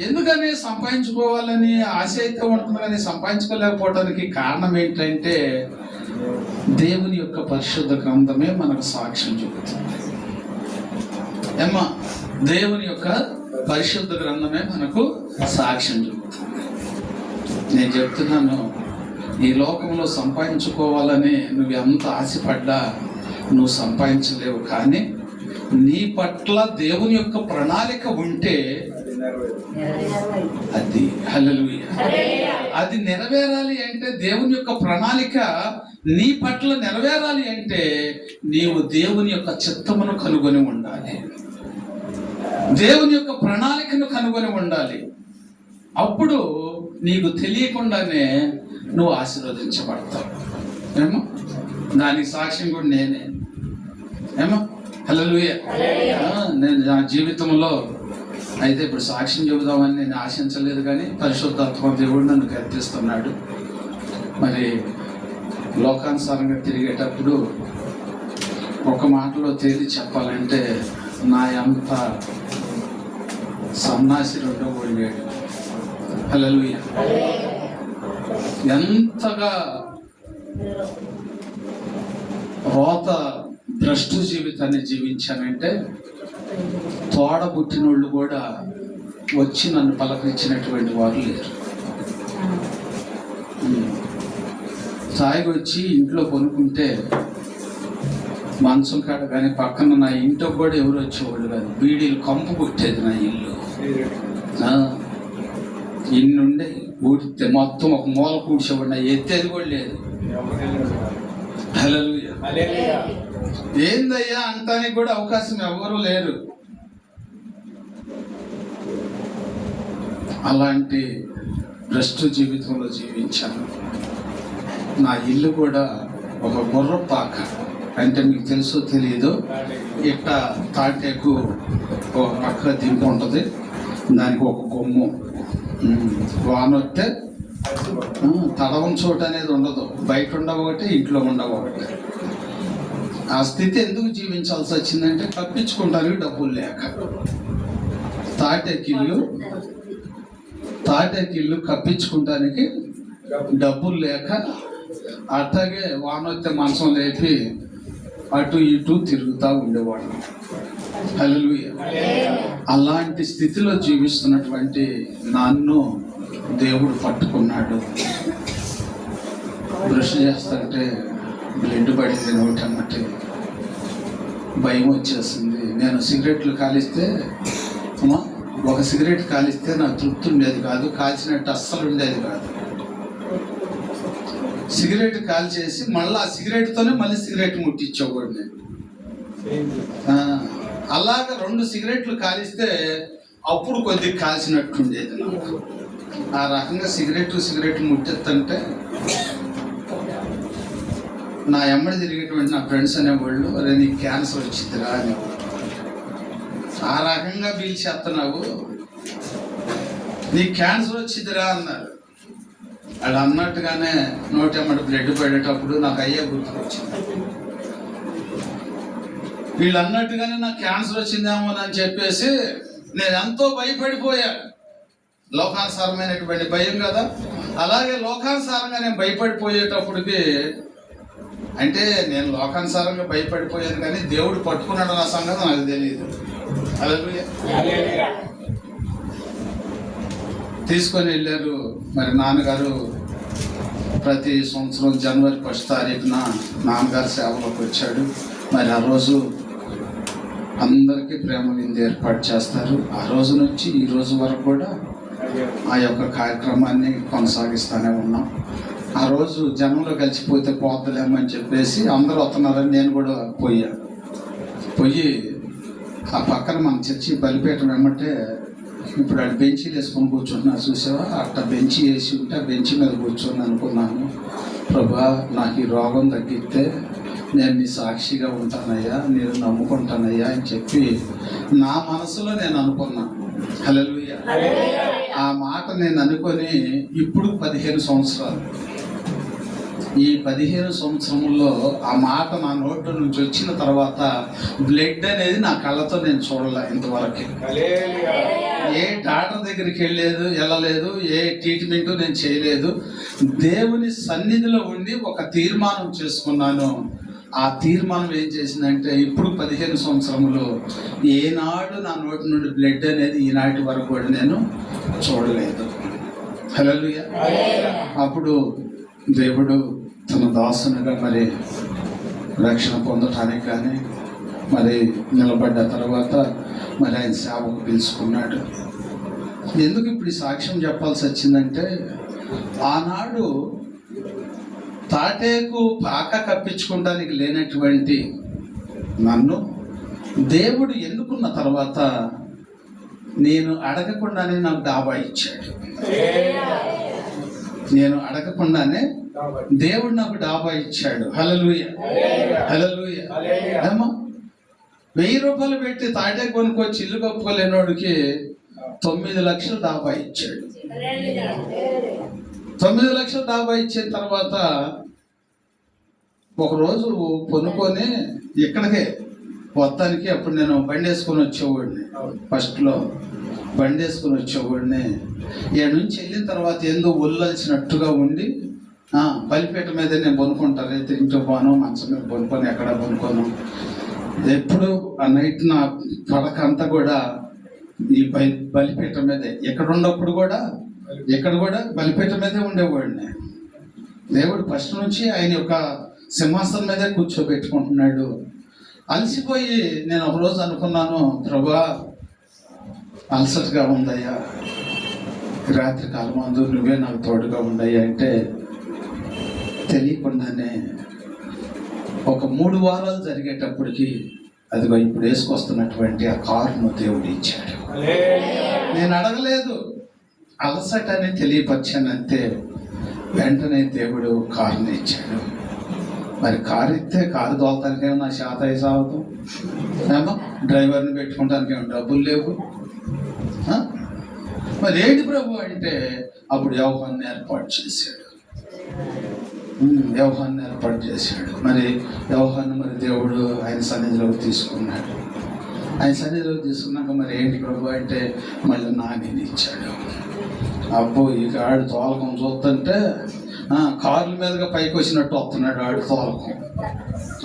ఎందుకని సంపాదించుకోవాలని ఆశ అయితే ఉంటుంది, కానీ సంపాదించుకోలేకపోవడానికి కారణం ఏంటంటే దేవుని యొక్క పరిశుద్ధ గ్రంథమే మనకు సాక్ష్యం చెబుతుంది. ఏమ్మా, దేవుని యొక్క పరిశుద్ధ గ్రంథమే మనకు సాక్ష్యం చెబుతుంది. నేను చెప్తున్నాను, ఈ లోకంలో సంపాదించుకోవాలని నువ్వు ఎంత ఆశపడ్డా నువ్వు సంపాదించలేవు. కానీ నీ పట్ల దేవుని యొక్క ప్రణాళిక ఉంటే అది హల్లెలూయా, అది నెరవేరాలి అంటే, దేవుని యొక్క ప్రణాళిక నీ పట్ల నెరవేరాలి అంటే నీవు దేవుని యొక్క చిత్తమును కనుగొని ఉండాలి, దేవుని యొక్క ప్రణాళికను కనుగొని ఉండాలి. అప్పుడు నీకు తెలియకుండానే నువ్వు ఆశీర్వదించబడతావు. ఏమో, దానికి సాక్ష్యం కూడా నేనే. ఏమో హల్లెలూయా. నేను నా జీవితంలో అయితే ఇప్పుడు సాక్ష్యం చెబుదామని నేను ఆశించలేదు, కానీ పరిశుద్ధాత్మ దేవుడు నన్ను గర్తిస్తున్నాడు. మరి లోకానుసారంగా తిరిగేటప్పుడు ఒక మాటలో తేలి చెప్పాలంటే, నా అంత సన్నాసి రెండో ఓడిగాడు. హల్లెలూయా. ఎంతగా రోత భ్రష్టు జీవితాన్ని జీవించానంటే, తోడబుట్టినోళ్ళు కూడా వచ్చి నన్ను పలకరించినటువంటి వారు లేరు. తాగి వచ్చి ఇంట్లో కొనుక్కుంటే మంచం కాడ కానీ పక్కన నా ఇంట్లో కూడా ఎవరు వచ్చేవాళ్ళు కాదు. బీడీలు కంపు కొట్టేది నా ఇల్లు. ఇన్నుండే ఊడితే మొత్తం ఒక మూల కూర్చోబడిన ఎత్తేది కూడా లేదు. హల్లెలూయా. ఏందయ్యా అంటానికి కూడా అవకాశం ఎవరు లేరు. అలాంటి భ్రష్టు జీవితంలో జీవించాను. నా ఇల్లు కూడా ఒక గుర్ర పాక, అంటే మీకు తెలుసో తెలియదు, ఇట్ట తాటేకు ఒక పక్క దింపు ఉంటుంది, దానికి ఒక కొమ్ము. వానొస్తే తడవని చోటు అనేది ఉండదు, బయట ఉండవొకటి ఇంట్లో ఉండవొకటి. ఆ స్థితి ఎందుకు జీవించాల్సి వచ్చిందంటే, తప్పించుకుంటానికి డబ్బులు లేక. తాటేకిల్లు కప్పించుకుంటానికి డబ్బులు లేక, అట్లాగే వానొస్తే మంచం లేపి అటు ఇటు తిరుగుతూ ఉండేవాడు. హల్లెలూయా. అలాంటి స్థితిలో జీవిస్తున్నటువంటి నన్ను దేవుడు పట్టుకున్నాడు. బ్రష్ చేస్తుంటే బ్లడ్ పడింది నోటమ్మటి, భయం వచ్చేసింది. నేను సిగరెట్లు కాలిస్తే, ఒక సిగరెట్ కాలిస్తే నాకు తృప్తి ఉండేది కాదు, కాల్చినట్టు అస్సలు ఉండేది కాదు. సిగరెట్ కాల్చేసి మళ్ళీ ఆ సిగరెట్తోనే మళ్ళీ సిగరెట్ ముట్టించేవాడు నేను. అలాగ 2 సిగరెట్లు కాలిస్తే అప్పుడు కొద్దిగా కాల్చినట్టుండేది నాకు. ఆ రకంగా సిగరెట్లు ముట్టెత్తంటే నా ఎమ్మడి తిరిగేటువంటి నా ఫ్రెండ్స్ అనేవాళ్ళు, అరే నీకు క్యాన్సర్ వచ్చిందిరా అని. ఆ రకంగా పీల్చేస్తున్నావు, నీకు క్యాన్సర్ వచ్చిందిరా అన్నారు. వాళ్ళు అన్నట్టుగానే నోటెమ్మడి బ్లడ్ పడేటప్పుడు నాకు అయ్యే గుర్తుకొచ్చింది. వీళ్ళు అన్నట్టుగానే నాకు క్యాన్సర్ వచ్చిందేమో అని చెప్పేసి నేను ఎంతో భయపడిపోయా. లోకానుసారమైనటువంటి భయం కదా. అలాగే లోకానుసారంగా నేను భయపడిపోయేటప్పటికి, అంటే నేను లోకానుసారంగా భయపడిపోయాను కానీ దేవుడు పట్టుకున్నాడు నా సంగతి నాకు తెలియదు. హల్లెలూయా. తీసుకొని వెళ్ళారు. మరి నాన్నగారు ప్రతి సంవత్సరం జనవరి 1వ తారీఖున నాన్నగారు సేవలోకి వచ్చాడు. మరి ఆ రోజు అందరికీ ప్రేమ విందు ఏర్పాటు చేస్తారు. ఆ రోజు నుంచి ఈ రోజు వరకు కూడా ఆ యొక్క కార్యక్రమాన్ని కొనసాగిస్తూనే ఉన్నాం. ఆ రోజు జనంలో కలిసిపోతే పోతలేమని చెప్పేసి అందరూ వస్తున్నారని నేను కూడా పోయి ఆ పక్కన మన చర్చి బలిపేట వెంబటే ఇప్పుడు ఆడ బెంచీలు వేసుకొని కూర్చుంటున్నారు చూసావా, అట్ట బెంచి వేసి ఉంటే ఆ బెంచ్ మీద కూర్చొని అనుకున్నాను, ప్రభా నాకు ఈ రోగం తగ్గితే నేను నీ సాక్షిగా ఉంటానయ్యా, నేను నమ్ముకుంటానయ్యా అని చెప్పి నా మనసులో నేను అనుకున్నాను. హల్లెలూయా. ఆ మాట నేను అనుకొని ఇప్పుడు 15 సంవత్సరాలు ఈ 15 సంవత్సరంలో ఆ మాట నా నోటి నుంచి వచ్చిన తర్వాత బ్లడ్ అనేది నా కళ్ళతో నేను చూడలే ఇంతవరకు. ఏ డాక్టర్ దగ్గరికి వెళ్ళలేదు, ఏ ట్రీట్మెంట్ నేను చేయలేదు. దేవుని సన్నిధిలో ఉండి ఒక తీర్మానం చేసుకున్నాను. ఆ తీర్మానం ఏం చేసిందంటే ఇప్పుడు 15 సంవత్సరములు ఏనాడు నా నోటి నుండి బ్లడ్ అనేది ఈనాటి వరకు కూడా నేను చూడలేదు. హల్లెలూయా. అప్పుడు దేవుడు తన దాసునిగా మరి రక్షణ పొందటానికి కానీ మరి నిలబడ్డ తర్వాత మరి ఆయన సేవకు పిలుచుకున్నాడు. ఎందుకు ఇప్పుడు ఈ సాక్ష్యం చెప్పాల్సి వచ్చిందంటే, ఆనాడు తాటేకు పాక కప్పించుకోవడానికి లేనటువంటి నన్ను దేవుడు ఎన్నుకున్న తర్వాత నేను అడగకుండానే నాకు డాబా ఇచ్చాడు. నేను అడగకుండానే దేవుడు నాకు డాబా ఇచ్చాడు. హల్లెలూయా, హల్లెలూయా. ఏమో 1000 రూపాయలు పెట్టి తాటే కొనుక్కొచ్చి ఇల్లు కప్పుకోలేనోడికి 9 లక్షలు డాబా ఇచ్చాడు. 9 లక్షలు డాబా ఇచ్చిన తర్వాత ఒకరోజు కొనుక్కొని ఇక్కడికే మొత్తానికి అప్పుడు నేను బండి వేసుకొని వచ్చేవాడిని. ఫస్ట్లో బండి వేసుకొని వచ్చేవాడిని. ఇక్కడ నుంచి వెళ్ళిన తర్వాత ఏందో ఒళ్ళల్సినట్టుగా ఉండి బలిపీట మీద నేను కొనుక్కుంటాను. అయితే ఇంట్లో పోను, మంచం మీద కొనుక్కొని ఎక్కడ కొనుక్కోను. ఎప్పుడు ఆ నైట్ నా పడక అంతా కూడా ఈ బలిపీట మీదే, ఎక్కడ ఉన్నప్పుడు కూడా ఇక్కడ కూడా బలిపీట మీదే ఉండేవాడిని. దేవుడు ఫస్ట్ నుంచి ఆయన యొక్క సింహాసనం మీదే కూర్చోబెట్టుకుంటున్నాడు. అలసిపోయి నేను ఒకరోజు అనుకున్నాను, ప్రభువా అలసటగా ఉందయ్యా, రాత్రి కాలం మందు నువ్వే నాకు తోడుగా ఉండయ్యా అంటే తెలియకుండానే ఒక 3 వారాలు జరిగేటప్పటికి అదిగో ఇప్పుడు వేసుకొస్తున్నటువంటి ఆ కారును దేవుడు ఇచ్చాడు. నేను అడగలేదు, అలసట అని తెలియపరిచానంతే. వెంటనే దేవుడు కారుని ఇచ్చాడు. మరి కారు ఇస్తే కారు దోలటానికేమో నా శాత సాగుతాం, ఏమో డ్రైవర్ని పెట్టుకోవడానికి ఏమో డబ్బులు లేవు. మరి ఏంటి ప్రభు అంటే అప్పుడు యోహాన్ని ఏర్పాటు చేశాడు. మరి యోహాన్ని మరి దేవుడు ఆయన సన్నిధిలోకి తీసుకున్నాడు. ఆయన సన్నిధిలోకి తీసుకున్నాక మరి ఏంటి ప్రభు అంటే మళ్ళీ నాని ఇచ్చాడు. అబ్బో ఇక ఆడు తోలకం చూస్తుంటే కార్ల మీదుగా పైకి వచ్చినట్టు వస్తున్నాడు ఆడు తోలకం.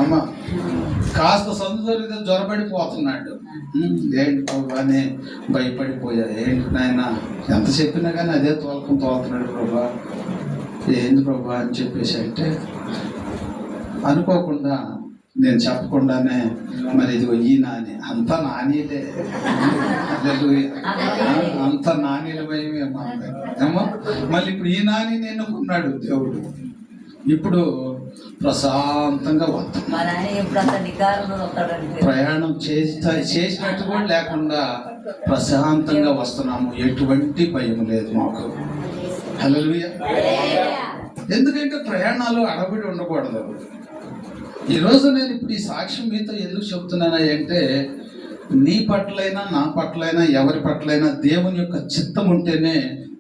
అమ్మ కాస్త సందు దొరికితే జ్వరపడిపోతున్నాడు. ఏంటి ప్రభు అని భయపడిపోయా. ఏంటి నాయన ఎంత చెప్పినా కానీ అదే తోలకం తోలుతున్నాడు ప్రభా, ఏంది ప్రభా అని చెప్పేసి అంటే అనుకోకుండా నేను చెప్పకుండానే మరి ఇదిగో ఈ నాని అంతా నానీలే, అంత నానీలమేమో. మళ్ళీ ఇప్పుడు ఈ నాని నేను కొన్నాడు దేవుడు. ఇప్పుడు ప్రశాంతంగా ప్రయాణం చేసినట్టు కూడా లేకుండా ప్రశాంతంగా వస్తున్నాము. ఎటువంటి భయం లేదు మాకు. హల్లెలూయా. ఎందుకంటే ప్రయాణాలు అడబడి ఉండకూడదు. ఈరోజు నేను ఇప్పుడు ఈ సాక్ష్యం మీతో ఎందుకు చెప్తున్నానా అంటే, నీ పట్లైనా నా పట్లైనా ఎవరి పట్లైనా దేవుని యొక్క చిత్తం ఉంటేనే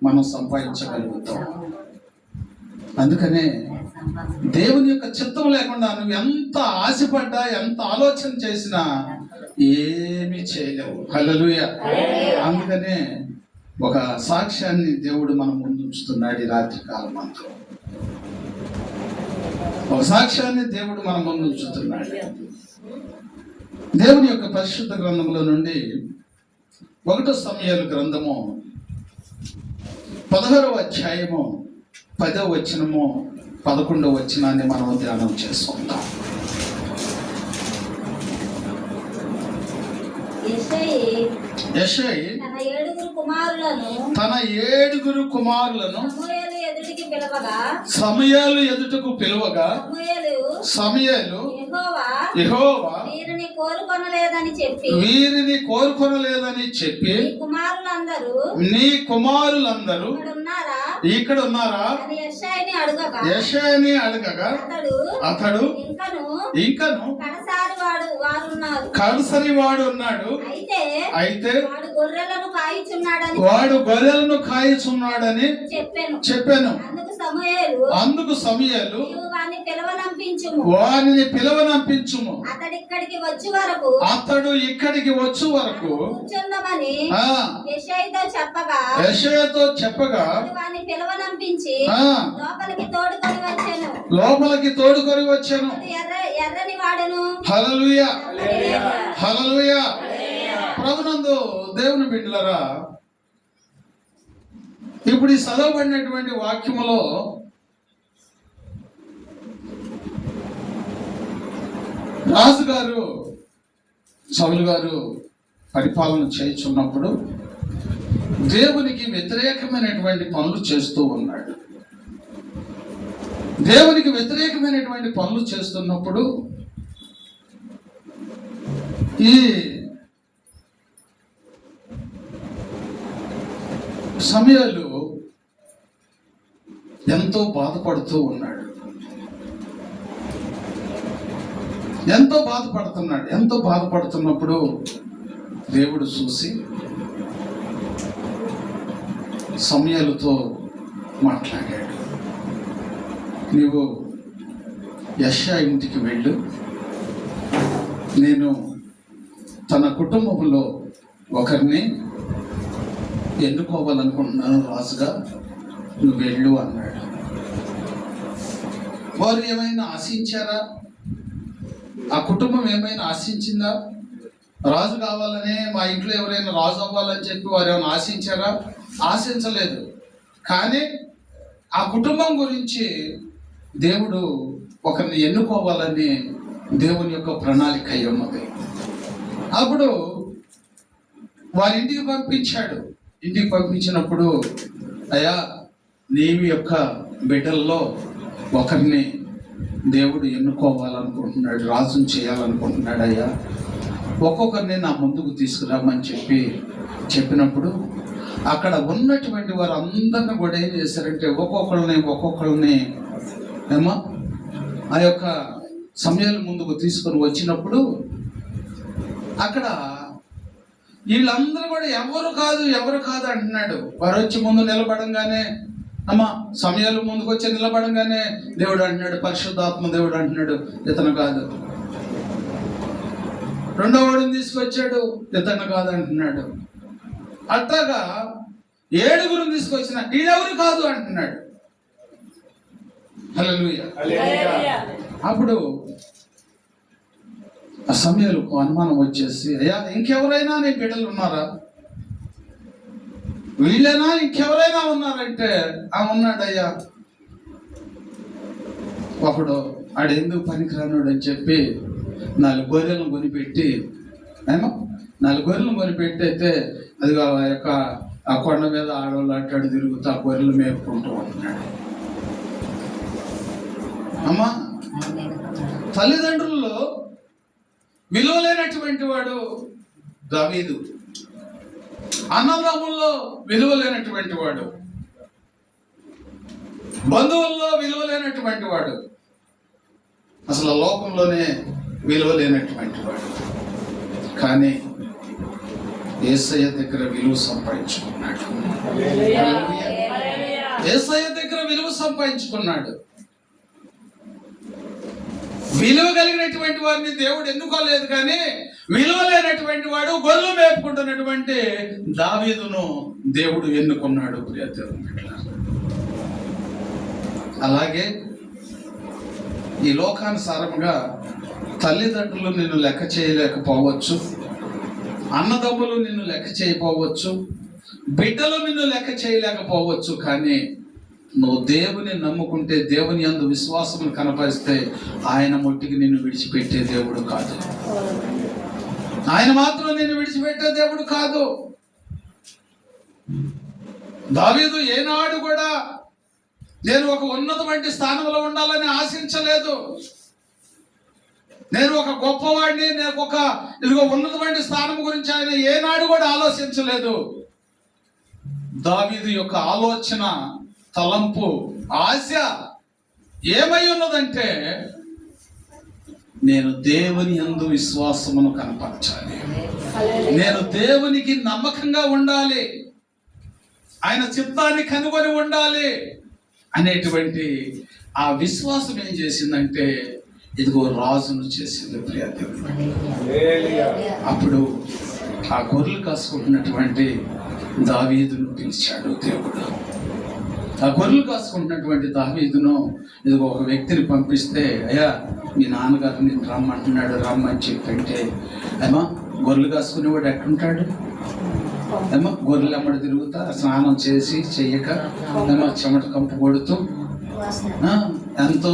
మనం సంపాదించగలుగుతాం. అందుకనే దేవుని యొక్క చిత్తం లేకుండా నువ్వు ఎంత ఆశపడ్డా ఎంత ఆలోచన చేసినా ఏమీ చేయలేవు. హల్లెలూయా. అందుకనే ఒక సాక్ష్యాన్ని దేవుడు మనం ముందు ఉంచుతున్నాడు. ఈ రాత్రి కాలం అంతా ఒక సాక్ష్యాన్ని దేవుడు మన ముందు ఉంచుతున్నాడు. దేవుని యొక్క పరిశుద్ధ గ్రంథంలో నుండి 1 సమూయేలు గ్రంథము 16వ అధ్యాయము 10వ వచనము 11వ వచనాన్ని మనం ధ్యానం చేసుకుందాం. యెషయి తన 7 కుమారులను సమూయేలు ఎదుటకు పిలువగా సమూయేలు యెహోవా వీరిని కోరుకొనలేదని చెప్పి నీ కుమారులందరూ ఇక్కడ ఉన్నారా యెషయాని అడగగా అతడు ఇంకను కడసరి వాడు ఉన్నాడు, అయితే వాడు గొర్రెలను కాయుచున్నాడని చెప్పాను. అందుకు సమూయేలు వానిని పిలవనంపించుము, వానిని పిలవనంపించుము, అతడు ఇక్కడికి వచ్చు వరకు కూర్చుందమని యెషయాతో చెప్పగా వానిని పిలవనంపించి లోపలికి తోడుకొని వచ్చెను. ఎర్రని వాడెను. హల్లెలూయా, హల్లెలూయా. ప్రభునందు దేవుని బిడ్డలారా, ఇప్పుడు ఈ చదవబడినటువంటి వాక్యములో రాజుగారు సౌలు గారు పరిపాలన చేయుచున్నప్పుడు దేవునికి వ్యతిరేకమైనటువంటి పనులు చేస్తూ ఉన్నాడు. దేవునికి వ్యతిరేకమైనటువంటి పనులు చేస్తున్నప్పుడు ఈ సమయాలు ఎంతో బాధపడుతూ ఉన్నాడు, ఎంతో బాధపడుతున్నప్పుడు దేవుడు చూసి సమయాలతో మాట్లాడాడు. నీవు యెషయా ఇంటికి వెళ్ళు, నేను తన కుటుంబంలో ఒకరిని ఎన్నుకోవాలనుకుంటున్నాను రాజుగా, నువ్వు వెళ్ళు అన్నాడు. వారు ఏమైనా ఆశించారా? ఆ కుటుంబం ఏమైనా ఆశించిందా? రాజు కావాలనే మా ఇంట్లో ఎవరైనా రాజు అవ్వాలని చెప్పి వారు ఏమైనా ఆశించారా? ఆశించలేదు. కానీ ఆ కుటుంబం గురించి దేవుడు ఒకరిని ఎన్నుకోవాలని దేవుని యొక్క ప్రణాళిక అయి ఉన్నది. అప్పుడు వారి ఇంటికి పంపించాడు. ఇంటికి పంపించినప్పుడు, అయ్యా, నీవి యొక్క బిడ్డల్లో ఒకరిని దేవుడు ఎన్నుకోవాలనుకుంటున్నాడు, రాజుని చేయాలనుకుంటున్నాడు. అయ్యా, ఒక్కొక్కరిని నా ముందుకు తీసుకురామని చెప్పినప్పుడు అక్కడ ఉన్నటువంటి వారు అందరిని కూడా ఏం చేశారంటే ఒక్కొక్కరిని ఏమో ఆ యొక్క సమయాల ముందుకు తీసుకొని వచ్చినప్పుడు అక్కడ వీళ్ళందరూ కూడా ఎవరు కాదు అంటున్నాడు. వారు వచ్చి ముందు నిలబడంగానే, అమ్మ సమయాలు ముందుకు వచ్చి నిలబడంగానే దేవుడు అంటున్నాడు, పరిశుద్ధాత్మ దేవుడు అంటున్నాడు, ఇతను కాదు. రెండో వాడిని తీసుకొచ్చాడు, ఇతను కాదు అంటున్నాడు. అట్లాగా 7 తీసుకొచ్చిన వీళ్ళెవరు కాదు అంటున్నాడు. హల్లెలూయా. అప్పుడు ఆ సమయాలకు అనుమానం వచ్చేసి, అయ్యా, ఇంకెవరైనా నీ బిడ్డలు ఉన్నారా? వీళ్ళైనా ఇంకెవరైనా ఉన్నారంటే ఉన్నాడయ్యా. ఒకడు ఆడెందుకు పనికిరానుడు అని చెప్పి 4 గొర్రెలను కొనిపెట్టి అయితే అది ఆ యొక్క ఆ కొండ మీద ఆడవాళ్ళు అట్టాడు తిరుగుతూ ఆ గొర్రెలు మేపుకుంటూ ఉంటున్నాడు. అమ్మా, తల్లిదండ్రుల్లో విలువలేనటువంటి వాడు దావీదు, అన్నదమ్ముల్లో విలువలేనటువంటి వాడు, బంధువుల్లో విలువలేనటువంటి వాడు, అసలు లోకంలోనే విలువలేనటువంటి వాడు. కానీ యేసయ్య దగ్గర విలువ సంపాదించుకున్నాడు. యేసయ్య దగ్గర విలువ సంపాదించుకున్నాడు. విలువ కలిగినటువంటి వారిని దేవుడు ఎన్నుకోలేదు, కానీ విలువ లేనటువంటి వాడు గొర్రెలు మేపుకుంటున్నటువంటి దావీదును దేవుడు ఎన్నుకున్నాడు. అలాగే ఈ లోకానుసారముగా తల్లిదండ్రులు నిన్ను లెక్క చేయలేకపోవచ్చు, అన్నదమ్ములు నిన్ను లెక్క చేయకపోవచ్చు, బిడ్డలు నిన్ను లెక్క చేయలేకపోవచ్చు. కానీ నువ్వు దేవుని నమ్ముకుంటే, దేవుని యందు విశ్వాసం కనపరిస్తే ఆయన మొట్టికి నిన్ను విడిచిపెట్టే దేవుడు కాదు. ఆయన మాత్రం నిన్ను విడిచిపెట్టే దేవుడు కాదు. దావీదు ఏనాడు కూడా నేను ఒక ఉన్నతమైన స్థానంలో ఉండాలని ఆశించలేదు. నేను ఒక గొప్పవాడిని, నేను ఒక ఇదిగో ఉన్నతమైన స్థానం గురించి ఆయన ఏనాడు కూడా ఆలోచించలేదు. దావీదు యొక్క ఆలోచన, తలంపు, ఆశ ఏమై ఉన్నదంటే, నేను దేవుని యందు విశ్వాసమును కనపరచాలి, నేను దేవునికి నమ్మకంగా ఉండాలి, ఆయన చిత్తాన్ని కనుగొని ఉండాలి, అనేటువంటి ఆ విశ్వాసం ఏం చేసిందంటే ఇదిగో రాజును చేసింది ప్రియ దేవుడు. అప్పుడు ఆ గొర్రెలు కాసుకుంటున్నటువంటి దావీదును పిలిచాడు దేవుడు. ఆ గొర్రెలు కాసుకుంటున్నటువంటి దావీదును ఇదిగో ఒక వ్యక్తిని పంపిస్తే, అయ్యా మీ నాన్నగారు నేను రమ్మంటున్నాడు, రమ్మని చెప్పంటే, ఏమా గొర్రెలు కాసుకునేవాడు ఎట్లుంటాడు? ఏమో గొర్రెలు అమ్మడి తిరుగుతా స్నానం చేసి చెయ్యక ఏమో చెమట కంపు కొడుతూ ఎంతో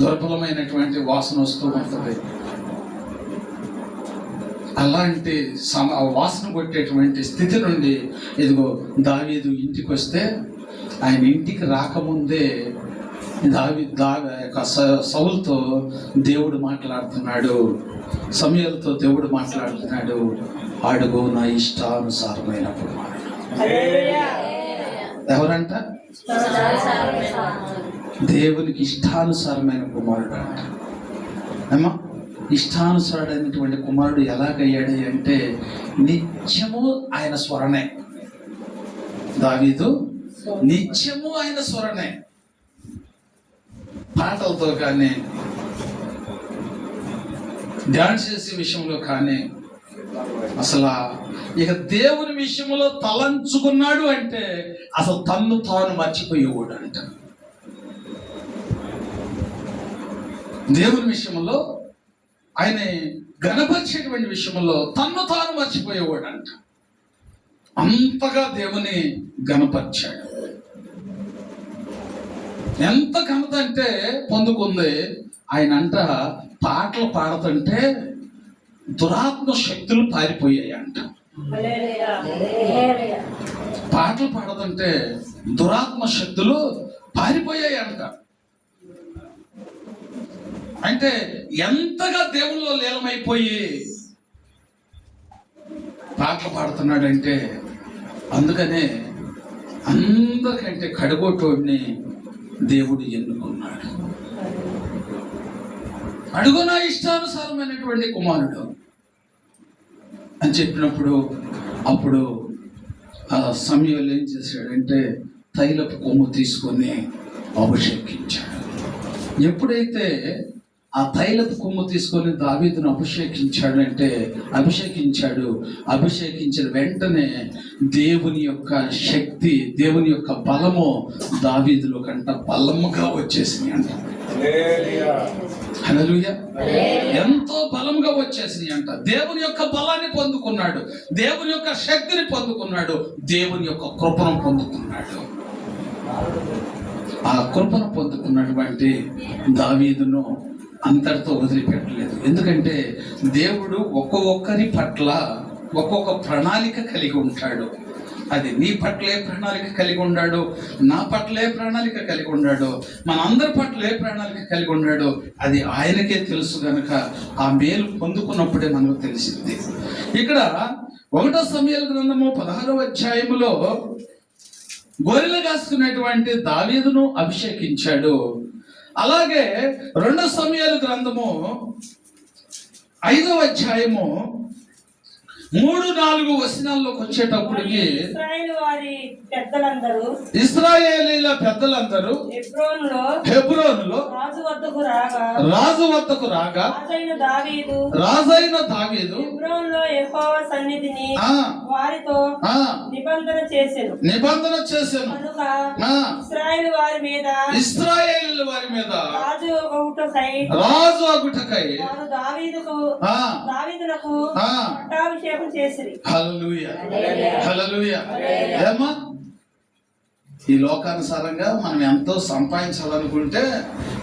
దుర్బలమైనటువంటి వాసన వస్తూ ఉంటుంది. అలాంటి వాసన కొట్టేటువంటి స్థితి నుండి ఇదిగో దావీదు ఇంటికి వస్తే, ఆయన ఇంటికి రాకముందే సౌలుతో దేవుడు మాట్లాడుతున్నాడు, సమూయేలుతో దేవుడు మాట్లాడుతున్నాడు, అడుగు నా ఇష్టానుసారమైన కుమారుడు. ఎవరంట? దేవునికి ఇష్టానుసారమైన కుమారుడు అంట. ఏమా ఇష్టానుసారైనటువంటి కుమారుడు ఎలాగయ్యాడు అంటే నిత్యము ఆయన స్వరణే. దావీదు నిత్యము ఆయన స్వరణే. పాటలతో కానీ డాన్స్ చేసే విషయంలో కానీ అసలు ఇక దేవుని విషయంలో తలంచుకున్నాడు అంటే అసలు తన్ను తాను మర్చిపోయేవాడు అంట. దేవుని విషయంలో ఆయన గణపరిచేటువంటి విషయంలో తన్ను తాను మర్చిపోయేవాడు అంట. అంతగా దేవుని గణపరిచాడు. ఎంత ఘనత అంటే పొందుకుంది ఆయన అంట. పాటలు పాడుతుంటే దురాత్మ శక్తులు పారిపోయాయి అంట. పాటలు పాడుతుంటే దురాత్మ శక్తులు పారిపోయాయి అంట. అంటే ఎంతగా దేవుల్లో లీలమైపోయి పాటలు పాడుతున్నాడంటే, అందుకనే అందరికంటే కడుగోటోడిని దేవుడు ఎన్నుకున్నాడు. అడుగు నా ఇష్టానుసారమైనటువంటి కుమారుడు అని చెప్పినప్పుడు అప్పుడు ఆ సమయంలో ఏం చేశాడంటే తైలపు కొమ్ము తీసుకొని అభిషేకించాడు. ఎప్పుడైతే ఆ తైలపు కొమ్ము తీసుకొని దావీదును అభిషేకించిన వెంటనే దేవుని యొక్క శక్తి, దేవుని యొక్క బలము దావీదులో కంట బలముగా వచ్చేసింది అంట. హల్లెలూయా. ఎంతో బలంగా వచ్చేసింది అంట. దేవుని యొక్క బలాన్ని పొందుకున్నాడు, దేవుని యొక్క శక్తిని పొందుకున్నాడు, దేవుని యొక్క కృపను పొందుకున్నాడు. ఆ కృపను పొందుకున్నటువంటి దావీదును అంతటితో వదిలిపెట్టలేదు. ఎందుకంటే దేవుడు ఒక్కొక్కరి పట్ల ఒక్కొక్క ప్రణాళిక కలిగి ఉంటాడు. అది నీ పట్లే ప్రణాళిక కలిగి ఉన్నాడు, నా పట్లే ప్రణాళిక కలిగి ఉన్నాడు, మన అందరి పట్ల ఏ ప్రణాళిక కలిగి ఉన్నాడు అది ఆయనకే తెలుసు. కనుక ఆ మేలు పొందుకున్నప్పుడే మనకు తెలిసింది. ఇక్కడ 1 సమూయేలు గ్రంథము 16వ అధ్యాయములో గొర్రెలు కాసుకున్నటువంటి దావీదును అభిషేకించాడు. అలాగే 2 సమూయేలు గ్రంథము 5వ అధ్యాయము 3-4 వచనాల్లోకి వచ్చేటప్పటికి ఇశ్రాయేలీల పెద్దలందరూ హెబ్రోనులో రాజు వద్దకు రాగా రాజైన దావీదు వారితో నిబంధన చేసెను. ఇశ్రాయేలీల వారి మీద రాజు అగుటకై దావీదునకు పట్టాభిషేకం చేసిరి. హల్లెలూయా, హల్లెలూయా. ఏమా ఈ లోకానుసారంగా మనం ఎంతో సంపాదించాలనుకుంటే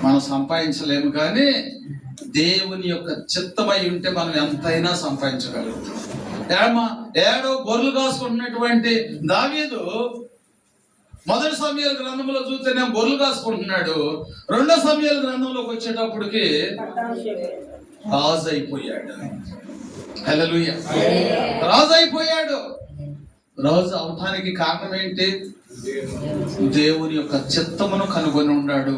మనం సంపాదించలేము, కానీ దేవుని యొక్క చిత్తమై ఉంటే మనం ఎంతైనా సంపాదించగలుగుతాం. ఏడో గొర్రెలు కాసుకుంటున్నటువంటి దావీదు 1 సమూయేలు గ్రంథంలో చూస్తేనే గొర్రెలు కాసుకుంటున్నాడు. 2 సమూయేలు గ్రంథంలోకి వచ్చేటప్పటికి రాజు అయిపోయాడు. హల్లెలూయా. రాజు అయిపోయాడు. రాజు అవటానికి కారణం ఏంటి? దేవుని యొక్క చిత్తమును కనుగొని ఉన్నాడు,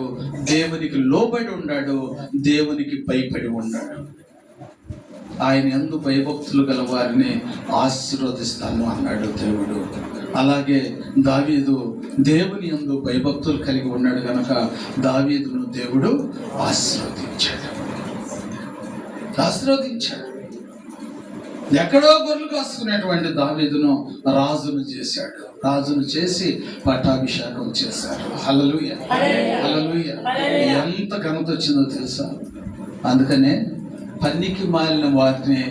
దేవునికి లోబడి ఉన్నాడు, దేవునికి భయపడి ఉన్నాడు. ఆయన యందు భయభక్తులు గల వారిని ఆశీర్వదిస్తాను అన్నాడు దేవుడు. అలాగే దావీదు దేవుని యందు భయభక్తులు కలిగి ఉన్నాడు కనుక దావీదును దేవుడు ఆశీర్వదించాడు. ఎక్కడో గొర్రెలు కాసుకునేటువంటి దావీదును రాజును చేశాడు. రాజును చేసి పట్టాభిషేకం చేశారు. హల్లెలూయా, హల్లెలూయా. ఎంత ఘనత వచ్చిందో తెలుసా? అందుకనే పనికి మాలిన వారిని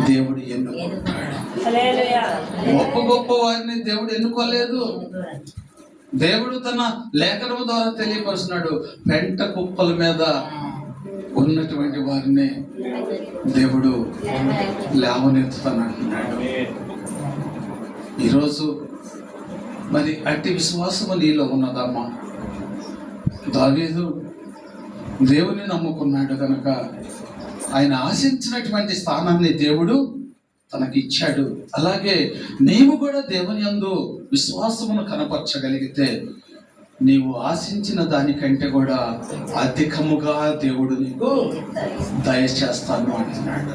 దేవుడు ఎన్నుకుంటాడు. గొప్ప గొప్ప వారిని దేవుడు ఎన్నుకోలేదు. దేవుడు తన లేఖనము ద్వారా తెలియపరుస్తున్నాడు. పెంట కుప్పల మీద ఉన్నటువంటి వారిని దేవుడు లేవనెత్తుతానంటున్నాడు. ఈరోజు మరి అట్టి విశ్వాసము నీలో ఉన్నదమ్మా? దావీదు దేవుని నమ్ముకున్నాడు కనుక ఆయన ఆశించినటువంటి స్థానాన్ని దేవుడు తనకిచ్చాడు. అలాగే నీవు కూడా దేవుని యందు విశ్వాసమును కనపరచగలిగితే నీవు ఆశించిన దానికంటే కూడా అధికముగా దేవుడు నీకు దయచేస్తాను అంటున్నాడు.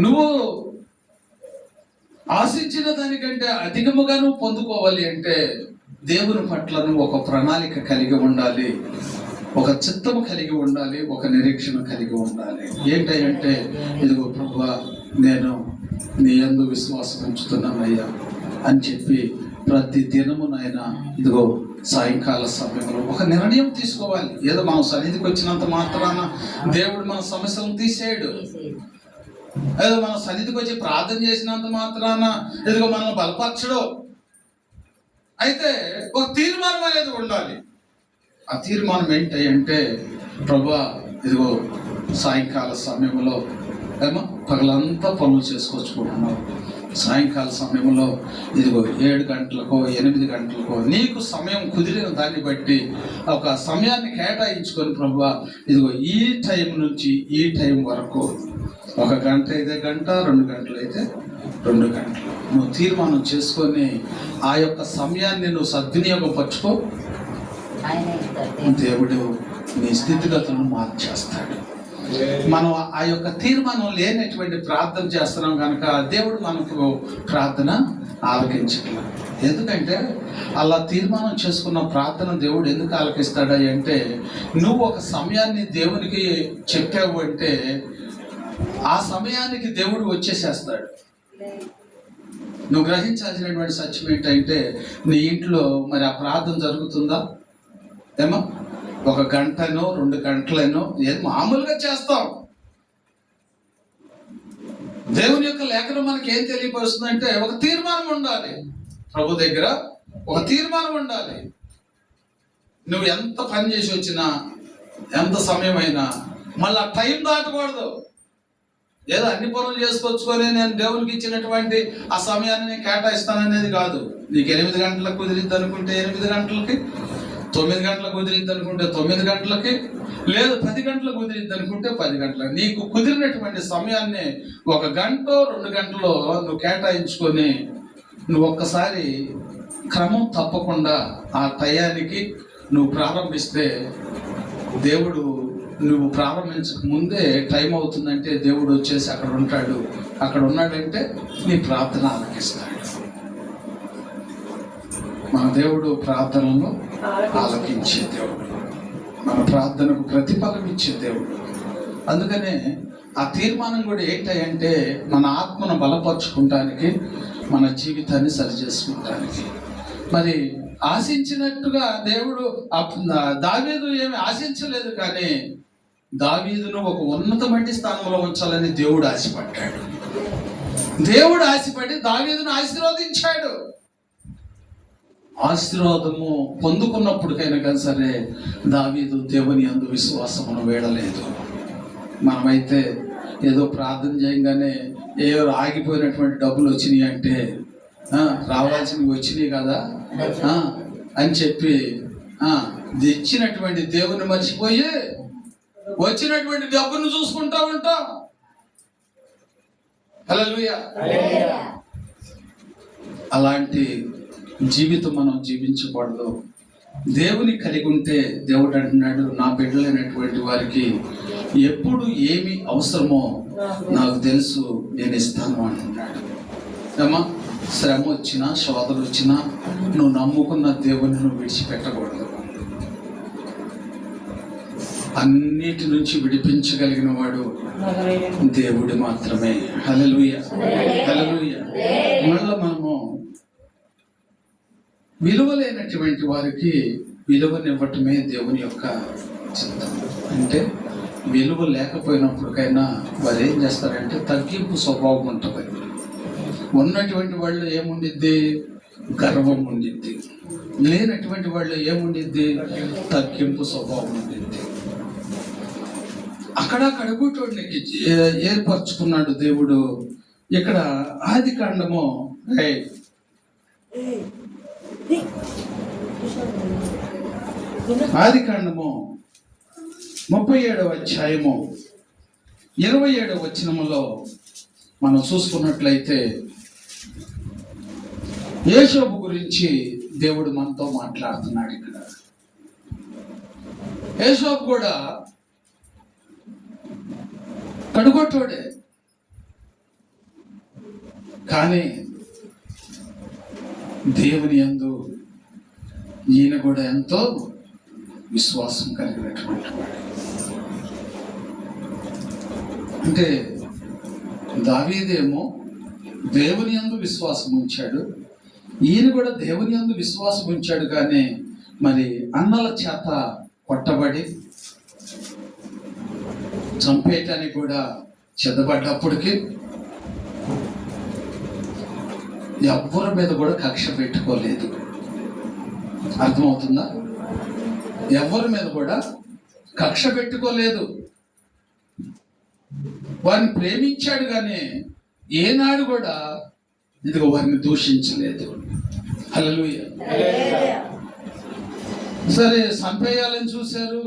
నువ్వు ఆశించిన దానికంటే అధికముగా నువ్వు పొందుకోవాలి అంటే దేవుని పట్ల నువ్వు ఒక ప్రణాళిక కలిగి ఉండాలి, ఒక చిత్తము కలిగి ఉండాలి, ఒక నిరీక్షణ కలిగి ఉండాలి. ఏంటంటే ఇదిగో ప్రభువా, నేను నీ యందు విశ్వాసం ఉంచుతున్నానయ్యా అని చెప్పి ప్రతి దినము నాయన ఇదిగో సాయంకాల సమయంలో ఒక నిర్ణయం తీసుకోవాలి. ఏదో మనం సన్నిధికి వచ్చినంత మాత్రాన దేవుడు మన సమస్యలను తీసేయడు. ఏదో మనం సన్నిధికి వచ్చి ప్రార్థన చేసినంత మాత్రాన ఇదిగో మనల్ని బలపరచడు. అయితే ఒక తీర్మానం అనేది ఉండాలి. ఆ తీర్మానం ఏంటి అంటే ప్రభువా, ఇదిగో సాయంకాల సమయంలో ఏమో పగలంతా పనులు చేసుకొచ్చుకుంటున్నావు, సాయంకాల సమయంలో ఇదిగో 7 గంటలకో 8 గంటలకో నీకు సమయం కుదిరిన దాన్ని బట్టి ఒక సమయాన్ని కేటాయించుకొని ప్రభువా, ఇదిగో ఈ టైం నుంచి ఈ టైం వరకు 1 గంట అయితే గంట, 2 గంటలు అయితే 2 గంటలు నువ్వు తీర్మానం చేసుకొని ఆ యొక్క సమయాన్ని నువ్వు సద్వినియోగం పరచుకో. దేవుడు నీ స్థితిగతులను మార్చేస్తాడు. మనం ఆ యొక్క తీర్మానం లేనటువంటి ప్రార్థన చేస్తున్నాం కనుక దేవుడు మనకు ప్రార్థన ఆలకించట్లేదు. ఎందుకంటే అలా తీర్మానం చేసుకున్న ప్రార్థన దేవుడు ఎందుకు ఆలకిస్తాడా అంటే నువ్వు ఒక సమయాన్ని దేవునికి చెప్పావు అంటే ఆ సమయానికి దేవుడు వచ్చేసేస్తాడు. నువ్వు గ్రహించాల్సినటువంటి సత్యం ఏంటంటే నీ ఇంట్లో మరి ఆ ప్రార్థన జరుగుతుందా? ఏమో 1 గంటనో 2 గంటలనో ఏది మామూలుగా చేస్తాం. దేవుని యొక్క లేఖనం మనకి ఏం తెలియపరుస్తుందంటే ఒక తీర్మానం ఉండాలి. ప్రభు దగ్గర ఒక తీర్మానం ఉండాలి. నువ్వు ఎంత పని చేసి వచ్చినా, ఎంత సమయం అయినా మళ్ళీ టైం దాటకూడదు. ఏదో అన్ని పనులు చేసుకొచ్చుకొని నేను దేవునికి ఇచ్చినటువంటి ఆ సమయాన్ని నేను కేటాయిస్తాననేది కాదు. నీకు 8 గంటలకు కుదిరిద్ది అనుకుంటే 8 గంటలకి, 9 గంటలకు కుదిరిద్ది అనుకుంటే 9 గంటలకి, లేదు 10 గంటలకు కుదిరిద్ది అనుకుంటే 10 గంటలకు. నీకు కుదిరినటువంటి సమయాన్ని 1 గంట 2 గంటలో నువ్వు కేటాయించుకొని నువ్వు ఒక్కసారి క్రమం తప్పకుండా ఆ టయానికి నువ్వు ప్రారంభిస్తే దేవుడు నువ్వు ప్రారంభించక ముందే టైం అవుతుందంటే దేవుడు వచ్చేసి అక్కడ ఉంటాడు. అక్కడ ఉన్నాడంటే నీ ప్రార్థన ఆలకిస్తాడు. మన దేవుడు ప్రార్థనలో ఆలకించే దేవుడు, మన ప్రార్థనకు ప్రతిఫలం ఇచ్చే దేవుడు. అందుకనే ఆ తీర్మానం కూడా ఏంటంటే మన ఆత్మను బలపరుచుకుంటానికి, మన జీవితాన్ని సరిచేసుకుంటానికి. మరి ఆశించినట్టుగా దేవుడు దావీదు ఏమి ఆశించలేదు, కానీ దావీదును ఒక ఉన్నతమైన స్థానంలో ఉంచాలని దేవుడు ఆశపడ్డాడు. దేవుడు ఆశపడి దావీదును ఆశీర్వదించాడు. ఆశీర్వాదము పొందుకున్నప్పటికైనా కానీ సరే దావీదు దేవుని యందు విశ్వాసమును వీడలేదు. మనమైతే ఏదో ప్రార్థన చేయగానే ఏదో ఆగిపోయినటువంటి డబ్బులు వచ్చినాయి అంటే రావాల్సినవి వచ్చినాయి కదా అని చెప్పి తెచ్చినటువంటి దేవుని మర్చిపోయి వచ్చినటువంటి డబ్బును చూసుకుంటా ఉంటాం. హల్లెలూయా. అలాంటి జీవితం మనం జీవించకూడదు. దేవుని కలిగి ఉంటే దేవుడు అంటున్నాడు, నా బిడ్డలైనటువంటి వారికి ఎప్పుడు ఏమి అవసరమో నాకు తెలుసు, నేను ఇస్తాను అంటున్నాడు. ఏమా శ్రమ వచ్చినా శోధన వచ్చినా నువ్వు నమ్ముకున్న దేవుని నువ్వు విడిచిపెట్టకూడదు. అన్నిటి నుంచి విడిపించగలిగిన వాడు దేవుడు మాత్రమే. హల్లెలూయా, హల్లెలూయా. మళ్ళీ మనము విలువలేనటువంటి వారికి విలువనివ్వటమే దేవుని యొక్క చిత్తం. అంటే విలువ లేకపోయినప్పటికైనా వారు ఏం చేస్తారంటే తగ్గింపు స్వభావం ఉంటుంది. ఉన్నటువంటి వాళ్ళు ఏముండిద్ది? గర్వం ఉండిద్ది. లేనటువంటి వాళ్ళు ఏముండిద్ది? తగ్గింపు స్వభావం ఉండిద్ది. అక్కడ కడుగుటోడికి ఏర్పరచుకున్నాడు దేవుడు. ఇక్కడ ఆది కాండము ఆది కాండము 37వ అధ్యాయము 27వ వచనములో మనం చూసుకున్నట్లయితే యోసేపు గురించి దేవుడు మనతో మాట్లాడుతున్నాడు. ఇక్కడ యోసేపు కూడా కడుగొట్టోడే, కానీ దేవుని యందు ఈయన కూడా ఎంతో విశ్వాసం కలిగినటువంటి వాడు. అంటే దావీదేమో దేవుని యందు విశ్వాసం ఉంచాడు, ఈయన కూడా దేవుని యందు విశ్వాసం ఉంచాడు. కానీ మరి అన్నల చేత కొట్టబడి చంపేయటానికి కూడా చెదపడ్డప్పటికీ ఎవ్వరి మీద కూడా కక్ష పెట్టుకోలేదు. అర్థమవుతుందా? ఎవరి మీద కూడా కక్ష పెట్టుకోలేదు. వారిని ప్రేమించాడు కానీ ఏనాడు కూడా ఇదిగో వారిని దూషించలేదు. హల్లెలూయా. సరే, చంపేయాలని చూశారు,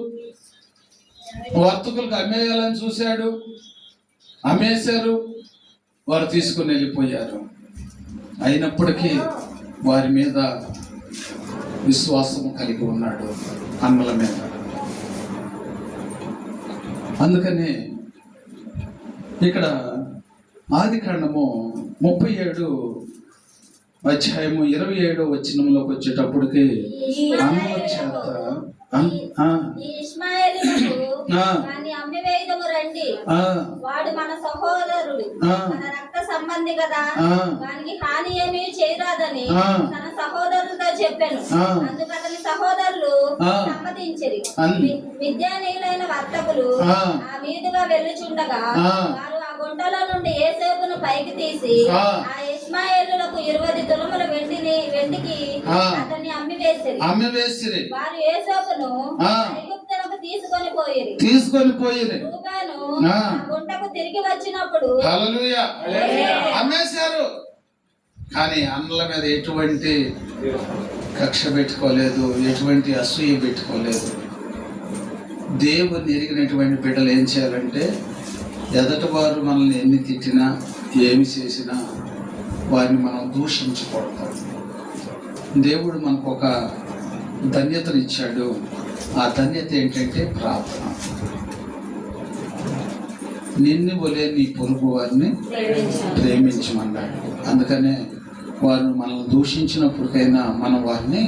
వర్తకులకు అమ్మేయాలని చూశాడు, అమ్మేశారు, వారు తీసుకుని వెళ్ళిపోయారు. అయినప్పటికీ వారి మీద విశ్వాసం కలిగి ఉన్నాడు, అన్నల మీద. అందుకనే ఇక్కడ ఆది కాండము 37 అధ్యాయము 27వ వచనంలోకి వచ్చేటప్పటికి అన్నల చేత వాడు మన సహోదరుడు, మన రక్త సంబంధి కదా, వానికి హాని ఏమీ చేయరాదని తన సహోదరులతో చెప్పాను. అందుకు అతని సహోదరులు సమ్మతించిరి. విద్యానీయులైన వర్తకులు ఆ మీదుగా వెళ్ళుచుండగా వారు ఆ గుంటలో నుండి యోసేపును పైకి తీసి ఆ ఇష్మాయేలులకు 20 తులముల వెండికి అతన్ని అమ్మివేసిరి. వారు యోసేపును ఐగుప్తులకు తీసుకొని పోయిరి. రూబేను ఆ గుంటకు తిరిగి వచ్చినప్పుడు హల్లెలూయా అమ్మేశారు. కానీ అన్నల మీద ఎటువంటి కక్ష పెట్టుకోలేదు, ఎటువంటి అసూయ పెట్టుకోలేదు. దేవుని ఎరిగినటువంటి బిడ్డలు ఏం చేయాలంటే ఎదటి వారు మనల్ని ఎన్ని తిట్టినా ఏమి చేసినా వారిని మనం దూషించకూడదు. దేవుడు మనకు ఒక ధన్యతను ఇచ్చాడు. ఆ ధన్యత ఏంటంటే ప్రార్థన. నిన్ను వలే నీ పొరుగు వారిని ప్రేమించమన్నాడు. అందుకనే వారు మనల్ని దూషించినప్పటికైనా మనం వారిని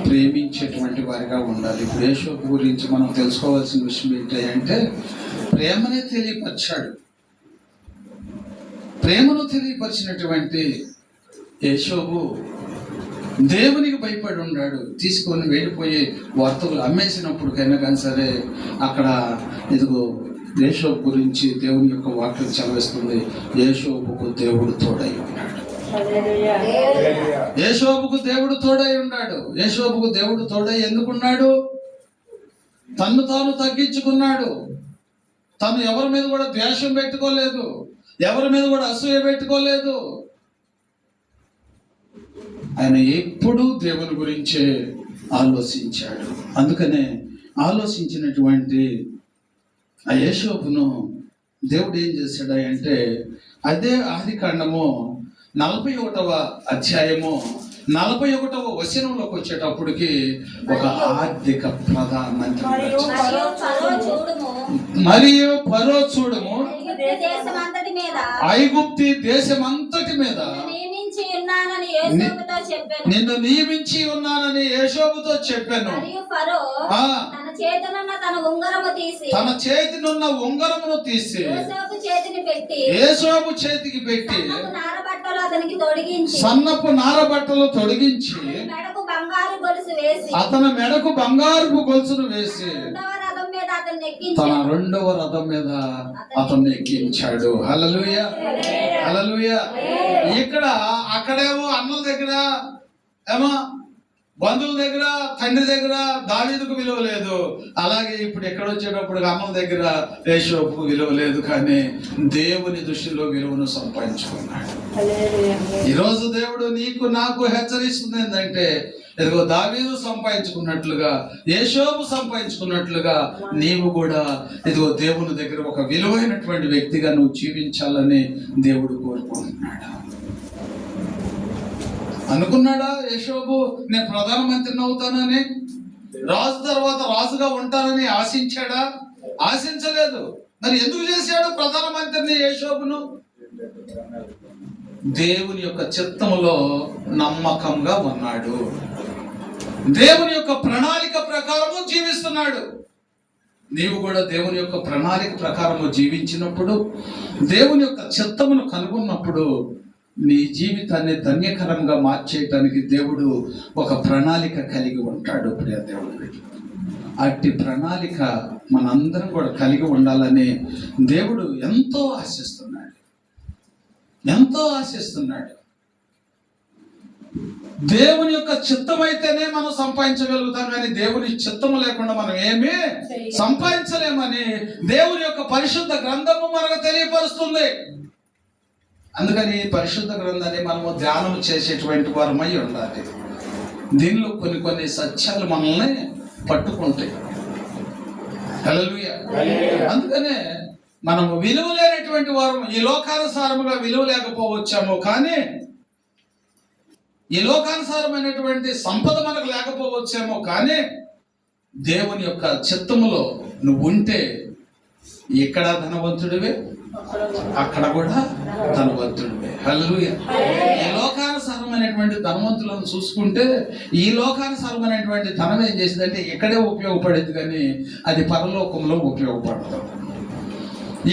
ప్రేమించేటువంటి వారిగా ఉండాలి. ఇప్పుడు యోసేపు గురించి మనం తెలుసుకోవాల్సిన విషయం ఏంటంటే ప్రేమనే తెలియపరిచాడు. ప్రేమను తెలియపరిచినటువంటి యోసేపు దేవునికి భయపడి ఉన్నాడు. తీసుకొని వెళ్ళిపోయి వర్తకులు అమ్మేసినప్పటికైనా కానీ సరే అక్కడ ఇదిగో యోసేపు గురించి దేవుని యొక్క వాక్యం చదివిస్తుంది. యోసేపుకు దేవుడు తోడై ఉన్నాడు. యోసేపుకు దేవుడు తోడై ఉన్నాడు. యోసేపుకు దేవుడు తోడై ఎందుకున్నాడు? తన్ను తాను తగ్గించుకున్నాడు. తను ఎవరి మీద కూడా ద్వేషం పెట్టుకోలేదు, ఎవరి మీద కూడా అసూయ పెట్టుకోలేదు. ఆయన ఎప్పుడూ దేవుని గురించే ఆలోచించాడు. అందుకనే ఆలోచించినటువంటి ఆ యోసేపును దేవుడు ఏం చేశాడు అంటే అదే ఆది కాండము 41వ అధ్యాయము 41వ వచనంలోకి వచ్చేటప్పటికి ఒక ఆర్థిక ప్రధానమంత్రి మరియు ఫరో చూడము ఐగుప్తి దేశమంతటి మీద ఉన్నానని యోసేపుతో చెప్పాను. నిన్ను నియమించి ఉన్నానని యోసేపుతో చెప్పాను. మరియు ఫరో ఆ, తన చేతినున్న తన ఉంగరము తీసి తన చేతినున్న ఉంగరమును తీసి యోసేపు చేతిని పెట్టి యోసేపు చేతికి పెట్టి సన్నపు నారబట్టలు అతనికి తొడిగించి సన్నపు నారబట్టలు తొడిగించి మెడకు బంగారు గొలుసు వేసి అతని మెడకు బంగారపు గొలుసును వేసి రెండవ రథం మీద అతన్ని తన ఎక్కించాడు. రెండవ రథం మీద అతన్ని ఎక్కించాడు. హల్లెలూయా, హల్లెలూయా. ఇక్కడ అక్కడేమో అన్నల దగ్గర ఏమో బంధువుల దగ్గర తండ్రి దగ్గర దావీదుకు విలువ లేదు. అలాగే ఇప్పుడు ఎక్కడ వచ్చేటప్పుడు అన్నల దగ్గర యోసేపుకు విలువ లేదు. కానీ దేవుని దృష్టిలో విలువను సంపాదించుకున్నాడు. ఈరోజు దేవుడు నీకు నాకు హెచ్చరిస్తుంది ఏంటంటే, ఇదిగో దావీదు సంపాదించుకున్నట్లుగా యోసేపు సంపాదించుకున్నట్లుగా నీవు కూడా ఇదిగో దేవుని దగ్గర ఒక విలువైనటువంటి వ్యక్తిగా నువ్వు జీవించాలని దేవుడు కోరుకుంటున్నాడు. అనుకున్నాడా యోసేపు నేను ప్రధానమంత్రిని అవుతానని, రాజు తర్వాత రాజుగా ఉంటానని ఆశించాడా? ఆశించలేదు. మరి ఎందుకు చేశాడు ప్రధానమంత్రిని యోసేపును? దేవుని యొక్క చిత్తములో నమ్మకంగా ఉన్నాడు. దేవుని యొక్క ప్రణాళిక ప్రకారము జీవిస్తున్నాడు. నీవు కూడా దేవుని యొక్క ప్రణాళిక ప్రకారము జీవించినప్పుడు, దేవుని యొక్క చిత్తమును కనుగొన్నప్పుడు నీ జీవితాన్ని ధన్యకరంగా మార్చేయటానికి దేవుడు ఒక ప్రణాళిక కలిగి ఉంటాడు. ప్రియ దేవుడు, అట్టి ప్రణాళిక మనందరం కూడా కలిగి ఉండాలని దేవుడు ఎంతో ఆశిస్తున్నాడు, ఎంతో ఆశిస్తున్నాడు. దేవుని యొక్క చిత్తం అయితేనే మనం సంపాదించగలుగుతాం, కానీ దేవుని చిత్తము లేకుండా మనం ఏమీ సంపాదించలేమని దేవుని యొక్క పరిశుద్ధ గ్రంథము మనకు తెలియపరుస్తుంది. అందుకని పరిశుద్ధ గ్రంథాన్ని మనము ధ్యానం చేసేటువంటి వారమై ఉండాలి. దీనిలో కొన్ని కొన్ని సత్యాలు మనల్ని పట్టుకుంటాయి. హల్లెలూయా. అందుకనే మనము విలువ లేనటువంటి వారు, ఈ లోకానుసారముగా విలువ లేకపోవచ్చాము, కానీ ఈ లోకానుసారమైనటువంటి సంపద మనకు లేకపోవచ్చేమో, కానీ దేవుని యొక్క చిత్తములో నువ్వు ఉంటే ఇక్కడ ధనవంతుడివే, అక్కడ కూడా ధనవంతుడివే. హల్లెలూయా. ఈ లోకానుసారమైనటువంటి ధనవంతులను చూసుకుంటే, ఈ లోకానుసారమైనటువంటి ధనం ఏం చేసిందంటే ఇక్కడే ఉపయోగపడేది, కానీ అది పరలోకంలో ఉపయోగపడదు.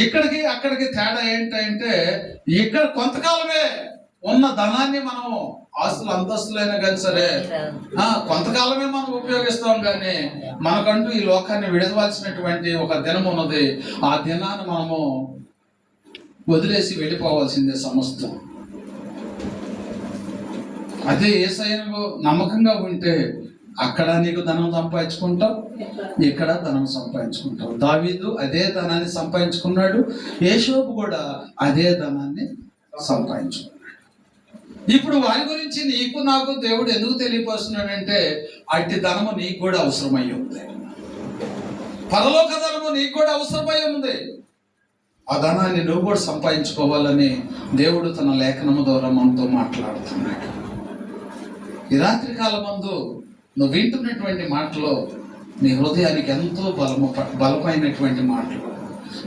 ఇక్కడికి అక్కడికి తేడా ఏంటంటే, ఇక్కడ కొంతకాలమే ఉన్న ధనాన్ని మనం ఆస్తులు అంతస్తులైనా కానీ సరే కొంతకాలమే మనం ఉపయోగిస్తాం, కానీ మనకంటూ ఈ లోకాన్ని విడవలసినటువంటి ఒక దినం ఉన్నది. ఆ దినాన్ని మనము వదిలేసి వెళ్ళిపోవాల్సిందే సమస్తం. అదే యేసయ్యకు నమ్మకంగా ఉంటే అక్కడ నీకు ధనం సంపాదించుకుంటావు, ఇక్కడ ధనం సంపాదించుకుంటావు. దావీదు అదే ధనాన్ని సంపాదించుకున్నాడు, యోసేపు కూడా అదే ధనాన్ని సంపాదించుకున్నాడు. ఇప్పుడు వారి గురించి నీకు నాకు దేవుడు ఎందుకు తెలియపరుస్తున్నాడంటే, అట్టి ధనము నీకు కూడా అవసరమై ఉంది, పరలోక ధనము నీకు కూడా అవసరమై ఉంది. ఆ ధనాన్ని నువ్వు కూడా సంపాదించుకోవాలని దేవుడు తన లేఖనము ద్వారా మనతో మాట్లాడుతున్నాడు. ఈ రాత్రి కాలమందు నువ్వు వింటున్నటువంటి మాటలో నీ హృదయానికి ఎంతో బలమైనటువంటి మాటలు,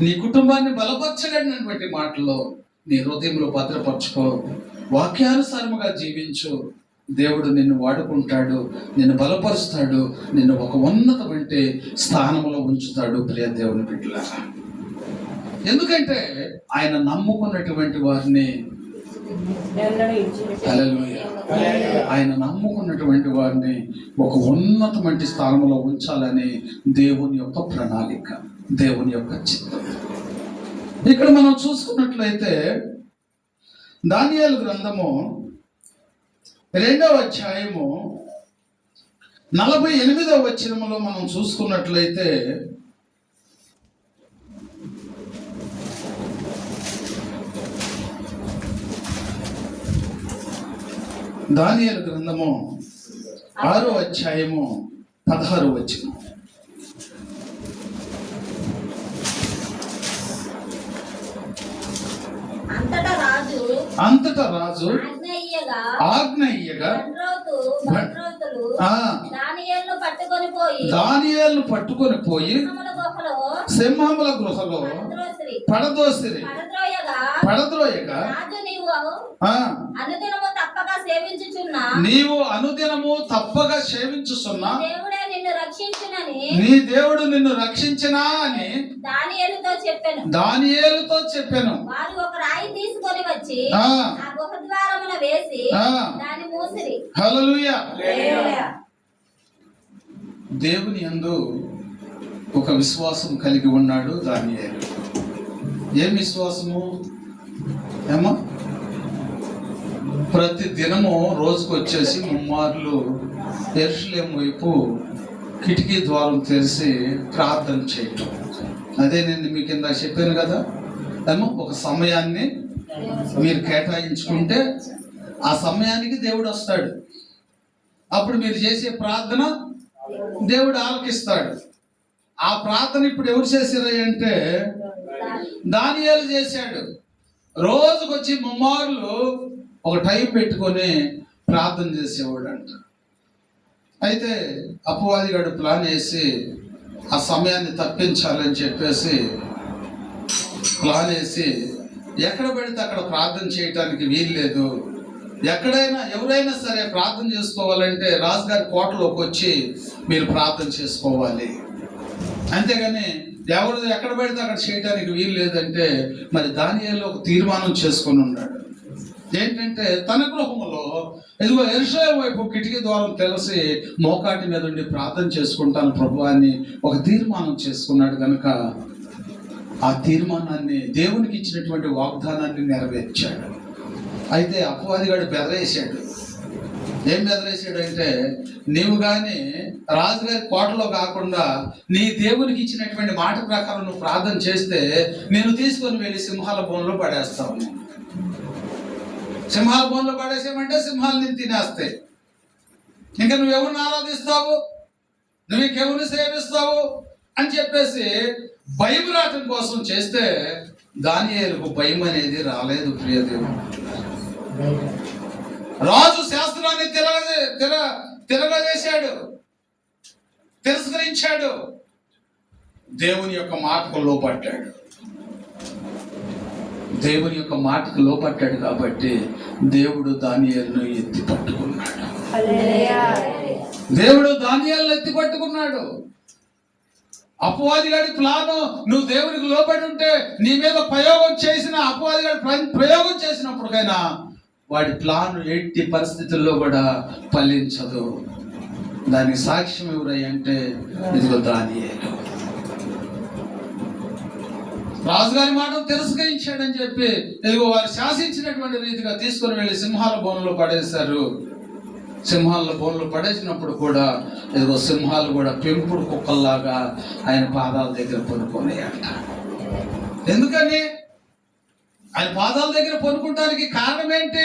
నీ కుటుంబాన్ని బలపరచగలిగినటువంటి మాటలు నీ హృదయంలో భద్రపరచుకో. వాక్యానుసారముగా జీవించు. దేవుడు నిన్ను వాడుకుంటాడు, నిన్ను బలపరుస్తాడు, నిన్ను ఒక ఉన్నతమైన స్థానంలో ఉంచుతాడు. ప్రియ దేవుని బిడ్డలారా, ఎందుకంటే ఆయన నమ్ముకున్నటువంటి వారిని, హల్లెలూయా, ఆయన నమ్ముకున్నటువంటి వారిని ఒక ఉన్నతమైన స్థానంలో ఉంచాలని దేవుని యొక్క ప్రణాళిక, దేవుని యొక్క చిత్తం. ఇక్కడ మనం చూసుకున్నట్లయితే దానియేలు గ్రంథము 2వ అధ్యాయము 48వ వచనములో మనం చూసుకున్నట్లయితే, దానియేలు గ్రంథము 6వ అధ్యాయము 16వ వచనం. అంతటా రాజు ఆజ్ఞయ్యగా దానియేలును పట్టుకొని పోయి సింహముల గృహలో పడద్రోసిరి. పడదోసిరి. పడద్రోయగా రాజు నీవు ఆ, అనుదినము తప్పక సేవించుచున్న నీవు అనుదినము తప్పక సేవించుచున్నా దేవుడే నిన్ను రక్షించునని నీ దేవుడు నిన్ను రక్షించినా అని దానియేలుతో చెప్పెను. దానియేలుతో చెప్పాను. వారు ఒక రాయి తీసుకొని వచ్చి ఆ, ఆ గుహ ద్వారమున వేసి ఆ. దాన్ని మూసిరి. హల్లెలూయా. హల్లెలూయా. దేవుని యందు ఒక విశ్వాసం కలిగి ఉన్నాడు దానియేలు. ఏం విశ్వాసము? ఏమో ప్రతి దినము రోజుకు వచ్చేసి ముమ్మార్లు యెరూషలేము వైపు కిటికీ ద్వారం తెరిచి ప్రార్థన చేయటం. అదే నేను మీకు ఇందాక చెప్పాను కదా, ఏమో ఒక సమయాన్ని మీరు కేటాయించుకుంటే ఆ సమయానికి దేవుడు వస్తాడు. అప్పుడు మీరు చేసే ప్రార్థన దేవుడు ఆలకిస్తాడు. ఆ ప్రార్థన ఇప్పుడు ఎవరు చేశారు అంటే దానియేలు చేశాడు. రోజుకొచ్చి ముమ్మార్లు ఒక టైం పెట్టుకొని ప్రార్థన చేసేవాడు అంట. అయితే అపవాదిగాడు ప్లాన్ వేసి ఆ సమయాన్ని తప్పించాలని చెప్పేసి ప్లాన్ వేసి ఎక్కడ పడితే అక్కడ ప్రార్థన చేయటానికి వీల్లేదు, ఎక్కడైనా ఎవరైనా సరే ప్రార్థన చేసుకోవాలంటే రాజుగారి కోటలోకి వచ్చి మీరు ప్రార్థన చేసుకోవాలి, అంతేగాని ఎవరు ఎక్కడ పడితే అక్కడ చేయడానికి వీలు లేదంటే మరి దానియేలు ఒక తీర్మానం చేసుకొని ఉన్నాడు. ఏంటంటే తన గృహంలో ఇదిగో యెరూషలేము వైపు కిటికీ ద్వారం తెలిసి మోకాటి మీద ఉండి ప్రార్థన చేసుకుంటాను ప్రభు అని ఒక తీర్మానం చేసుకున్నాడు కనుక ఆ తీర్మానాన్ని దేవునికి ఇచ్చినటువంటి వాగ్దానాన్ని నెరవేర్చాడు. అయితే అపవాదిగాడు బెదరేశాడు. ఏం బెదరేశాడంటే నీవు కానీ రాజుగారి కోటలో కాకుండా నీ దేవునికి ఇచ్చినటువంటి మాట ప్రకారం నువ్వు ప్రార్థన చేస్తే నేను తీసుకొని వెళ్ళి సింహాల బోన్లో పడేస్తావు. సింహాల బోన్లో పడేసామంటే సింహాలు నేను తినేస్తాయి. ఇంకా నువ్వెవరిని ఆరాధిస్తావు, నువ్వు ఇంకెవరిని సేవిస్తావు అని చెప్పేసి భయం రావటం కోసం చేస్తే దానియేలుకు భయం అనేది రాలేదు. ప్రియదేవుడు, రాజు శాస్త్రాన్ని తిరగజేశాడు, తిరస్కరించాడు, దేవుని యొక్క మాటకు లోపడ్డాడు. దేవుని యొక్క మాటకు లోపడ్డాడు కాబట్టి దేవుడు దానియేలును ఎత్తి పట్టుకున్నాడు. దేవుడు దానియేలును ఎత్తి పట్టుకున్నాడు. అపవాదిగాడి ప్లాను నువ్వు దేవునికి లోపడి ఉంటే నీ మీద ప్రయోగం చేసిన అపవాదిగాడి ప్రయోగం చేసినప్పటికైనా వాడి ప్లాన్ ఎట్టి పరిస్థితుల్లో కూడా ఫలించదు. దానికి సాక్ష్యం ఎవరంటే ఇదిగో దానియేలు. రాజుగారి మాటను తిరస్కరించాడని చెప్పి ఇదిగో వారు శాసించినటువంటి రీతిగా తీసుకొని వెళ్ళి సింహాల బోన్లో పడేశారు. సింహాల బోన్లో పడేసినప్పుడు కూడా ఇదిగో సింహాలు కూడా పెంపుడు కుక్కల్లాగా ఆయన పాదాల దగ్గర పడుకున్నాయంట. ఎందుకని ఆయన పాదాల దగ్గర పడుకుంటానికి కారణం ఏంటి?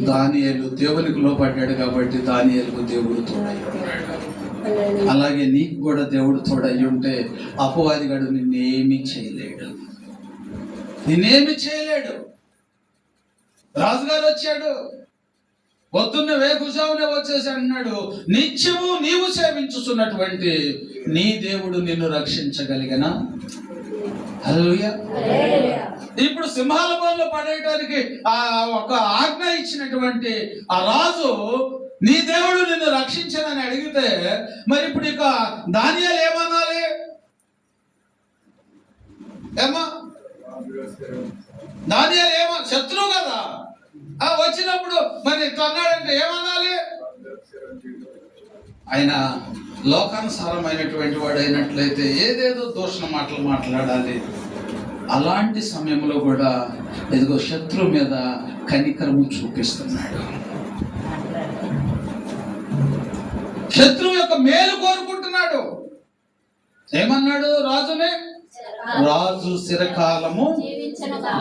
దానియేలు దేవునికి లోపడ్డాడు కాబట్టి దానియేలుకు దేవుడు తోడై ఉన్నాడు. అలాగే నీకు కూడా దేవుడు తోడై ఉంటే అపవాదిగాడు నిన్నేమీ చేయలేడు, నిన్నేమి చేయలేడు. రాజుగారు వచ్చాడు, పొద్దున్న వేకుజామునే వచ్చేసి అన్నాడు, నిత్యము నీవు సేవించుతున్నటువంటి నీ దేవుడు నిన్ను రక్షించగలిగిన. హల్లెలూయా. ఇప్పుడు సింహాల బోన్లో పడేయడానికి ఆ ఒక ఆజ్ఞ ఇచ్చినటువంటి ఆ రాజు నీ దేవుడు నిన్ను రక్షించనని అడిగితే మరి ఇప్పుడు ఇక దానియేలు ఏమనాలి? ఏమా దానియేలు ఏమో శత్రువు కదా, వచ్చినప్పుడు మరి అన్నాడంటే ఏమనాలి? ఆయన లోకానుసారమైనటువంటి వాడు అయినట్లయితే ఏదేదో దూషణ మాటలు మాట్లాడాలి. అలాంటి సమయంలో కూడా ఇదిగో శత్రువు మీద కనికరము చూపిస్తున్నాడు. శత్రువు యొక్క మేలు కోరుకుంటున్నాడు. ఏమన్నాడు రాజునే? రాజు చిరకాలము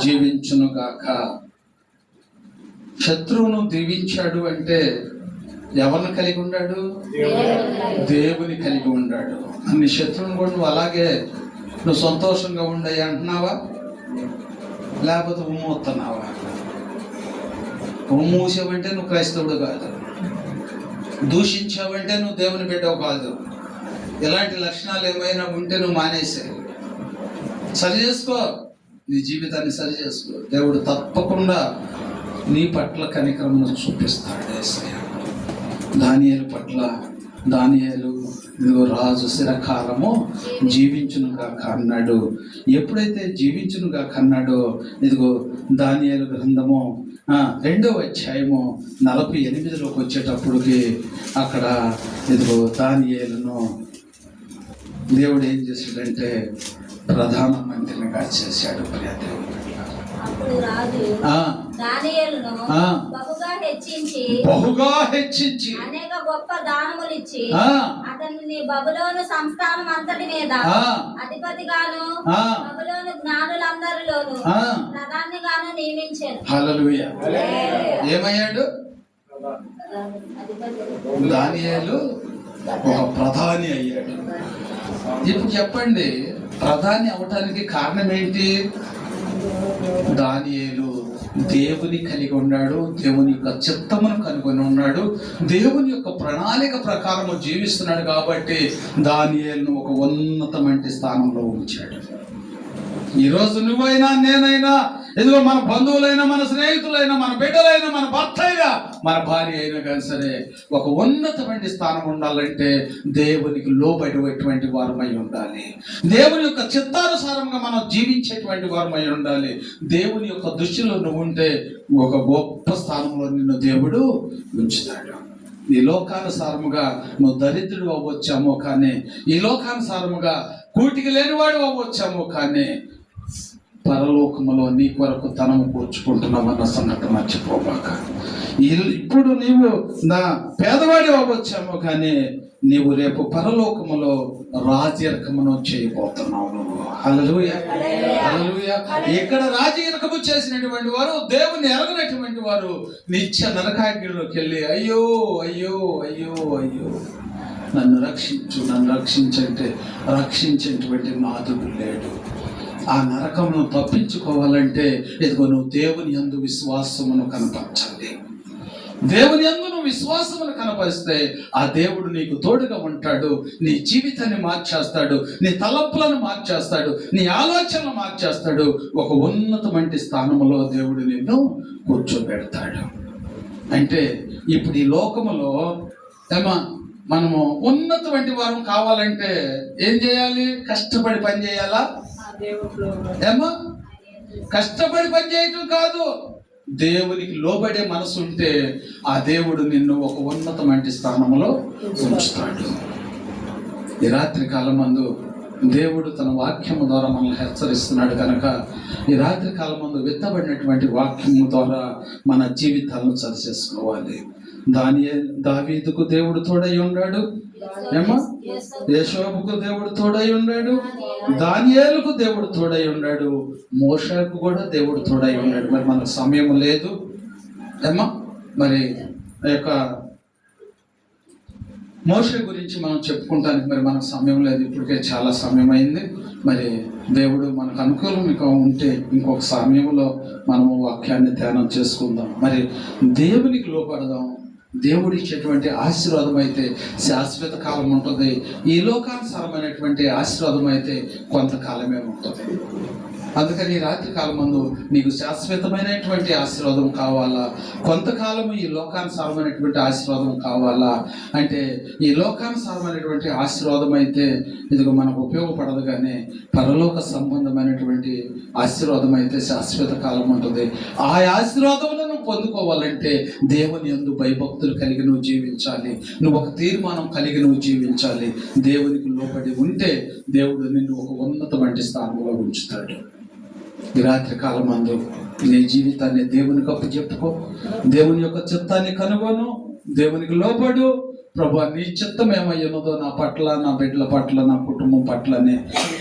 జీవించునుగాక. శత్రువును దీవించాడు అంటే ఎవరిని కలిగి ఉన్నాడు? దేవుని కలిగి ఉన్నాడు. అన్ని శత్రువును కూడా నువ్వు అలాగే నువ్వు సంతోషంగా ఉండయి అంటున్నావా, లేకపోతే ఉమ్మూస్తున్నావా? ఉమ్మూసావంటే నువ్వు క్రైస్తవుడు కాదు, దూషించావంటే నువ్వు దేవుని బిడ్డవు కాదు. ఇలాంటి లక్షణాలు ఏమైనా ఉంటే నువ్వు మానేసే, సరి చేసుకో, నీ జీవితాన్ని సరి చేసుకో. దేవుడు తప్పకుండా నీ పట్ల కనికరమును చూపిస్తాడు. యేసయ్య దానియేలు పట్ల, దానియేలు ఇదిగో రాజు చిరకాలము జీవించునుగా అన్నాడు. ఎప్పుడైతే జీవించునుగా అన్నాడో, ఇదిగో దానియేలు గ్రంథము 2వ అధ్యాయము 48లోకి వచ్చేటప్పటికి అక్కడ ఇదిగో దానియేలును దేవుడు ఏం చేశాడంటే ప్రధాన మంత్రినిగా చేశాడు. ప్రియ దేవుడు, అప్పుడు రాజు దానియేలును బహుగా హెచ్చించి అనేక గొప్ప దానములు ఇచ్చి అతన్ని బబులోను సంస్థానం అంతటి మీద అధిపతిగాను బబులోను జ్ఞానులందరిలోను ప్రధానిగాను నియమించారు. హల్లెలూయా. ఏమయ్యాడు? దానియేలు ఒక ప్రధాని అయ్యాడు. ఇప్పుడు చెప్పండి, ప్రధాని అవటానికి కారణం ఏంటి? దానియేలు దేవుని కలిగి ఉన్నాడు, దేవుని యొక్క చిత్తమును కనుగొని ఉన్నాడు, దేవుని యొక్క ప్రణాళిక ప్రకారము జీవిస్తున్నాడు. కాబట్టి దానియేలును ఒక ఉన్నతమైన స్థానంలో ఉంచాడు. ఈరోజు నువ్వైనా నేనైనా, ఇదిగో మన బంధువులైనా, మన స్నేహితులైనా, మన బిడ్డలైనా, మన భర్త అయినా, మన భార్య అయినా కానీ సరే ఒక ఉన్నతమైన స్థానం ఉండాలంటే దేవునికి లోబడేటువంటి వారమై ఉండాలి. దేవుని యొక్క చిత్తానుసారంగా మనం జీవించేటువంటి వారమై ఉండాలి. దేవుని యొక్క దృష్టిలో నువ్వు ఉంటే ఒక గొప్ప స్థానంలో నిన్ను దేవుడు ఉంచుతాడు. ఈ లోకానుసారముగా నువ్వు దరిద్రుడు అవ్వచ్చామో కానీ, ఈ లోకానుసారముగా కూటికి లేనివాడు అవ్వచ్చామో కానీ, పరలోకములో నీ కొరకు తనము కూర్చుకుంటున్నామన్న సంగతి మర్చిపోబాక. ఇప్పుడు నీవు నా పేదవాడి అవ్వచ్చామో కానీ నీవు రేపు పరలోకములో రాజరికమును చేయబోతున్నావు నువ్వు. హల్లెలూయా, హల్లెలూయా. ఇక్కడ రాజరికము చేసినటువంటి వారు, దేవుని ఎరగనటువంటి వారు నిత్య నరకాగ్నిలోకి వెళ్ళి అయ్యో అయ్యో అయ్యో అయ్యో నన్ను రక్షించు, నన్ను రక్షించంటే రక్షించేటువంటి నాదుడు లేడు. ఆ నరకమును తప్పించుకోవాలంటే ఇదిగో నువ్వు దేవుని యందు విశ్వాసమును కనపరచాలి. దేవుని యందు నువ్వు విశ్వాసమును కనపరిస్తే ఆ దేవుడు నీకు తోడుగా ఉంటాడు. నీ జీవితాన్ని మార్చేస్తాడు, నీ తలంపులను మార్చేస్తాడు, నీ ఆలోచనలు మార్చేస్తాడు. ఒక ఉన్నతమైన స్థానంలో దేవుడు నిన్ను కూర్చోబెడతాడు. అంటే ఇప్పుడు ఈ లోకములో మనము ఉన్నతమైన వారం కావాలంటే ఏం చేయాలి? కష్టపడి పని చేయాలా? ఏమో కష్టపడి పని చేయటం కాదు, దేవునికి లోబడే మనసు ఉంటే ఆ దేవుడు నిన్ను ఒక ఉన్నతమైన స్థానంలో ఉంచుతాడు. ఈ రాత్రి కాలమందు దేవుడు తన వాక్యము ద్వారా మనల్ని హెచ్చరిస్తున్నాడు కనుక ఈ రాత్రి కాలమందు విత్తబడినటువంటి వాక్యము ద్వారా మన జీవితాలను సరిచేసుకోవాలి. దావీదుకు దేవుడు తోడై ఉన్నాడు, ఏమో యేషోబుకు దేవుడు తోడై ఉన్నాడు, దానియేలుకు దేవుడు తోడై ఉన్నాడు, మోషేకు కూడా దేవుడు తోడై ఉన్నాడు. మరి మనకు సమయం లేదు ఏమో. మరి ఆ యొక్క మోషే గురించి మనం చెప్పుకుంటానికి మరి మనకు సమయం లేదు, ఇప్పటికే చాలా సమయం అయింది. మరి దేవుడు మనకు అనుకూలంగా ఉంటే ఇంకొక సమయంలో మనము వాక్యాన్ని ధ్యానం చేసుకుందాం. మరి దేవునికి లోపడదాం. దేవుడు ఇచ్చేటువంటి ఆశీర్వాదం అయితే శాశ్వత కాలం ఉంటుంది. ఈ లోకానుసారమైనటువంటి ఆశీర్వాదం అయితే కొంతకాలమే ఉంటుంది. అందుకని రాత్రి కాలం ముందు నీకు శాశ్వతమైనటువంటి ఆశీర్వాదం కావాలా, కొంతకాలము ఈ లోకానుసారమైనటువంటి ఆశీర్వాదం కావాలా అంటే, ఈ లోకానుసారమైనటువంటి ఆశీర్వాదం అయితే ఇదిగో మనకు ఉపయోగపడదు, కానీ పరలోక సంబంధమైనటువంటి ఆశీర్వాదం అయితే శాశ్వత కాలం ఉంటుంది. ఆ ఆశీర్వాదములను పొందుకోవాలంటే దేవుని యందు భయభక్తులు కలిగి నువ్వు జీవించాలి. నువ్వు ఒక తీర్మానం కలిగి నువ్వు జీవించాలి. దేవునికి లోబడి ఉంటే దేవుడు నిన్ను ఒక ఉన్నతమైన స్థానంలో ఉంచుతాడు. ఈ రాత్రి కాలం మందు నీ జీవితాన్ని దేవునికి అప్పచెప్పుకో, దేవుని యొక్క చిత్తాన్ని కనుగొను, దేవునికి లోబడు. ప్రభువా, నీ చిత్తం ఏమయ్యున్నదో నా పట్ల, నా బిడ్డల పట్ల, నా కుటుంబం పట్లనే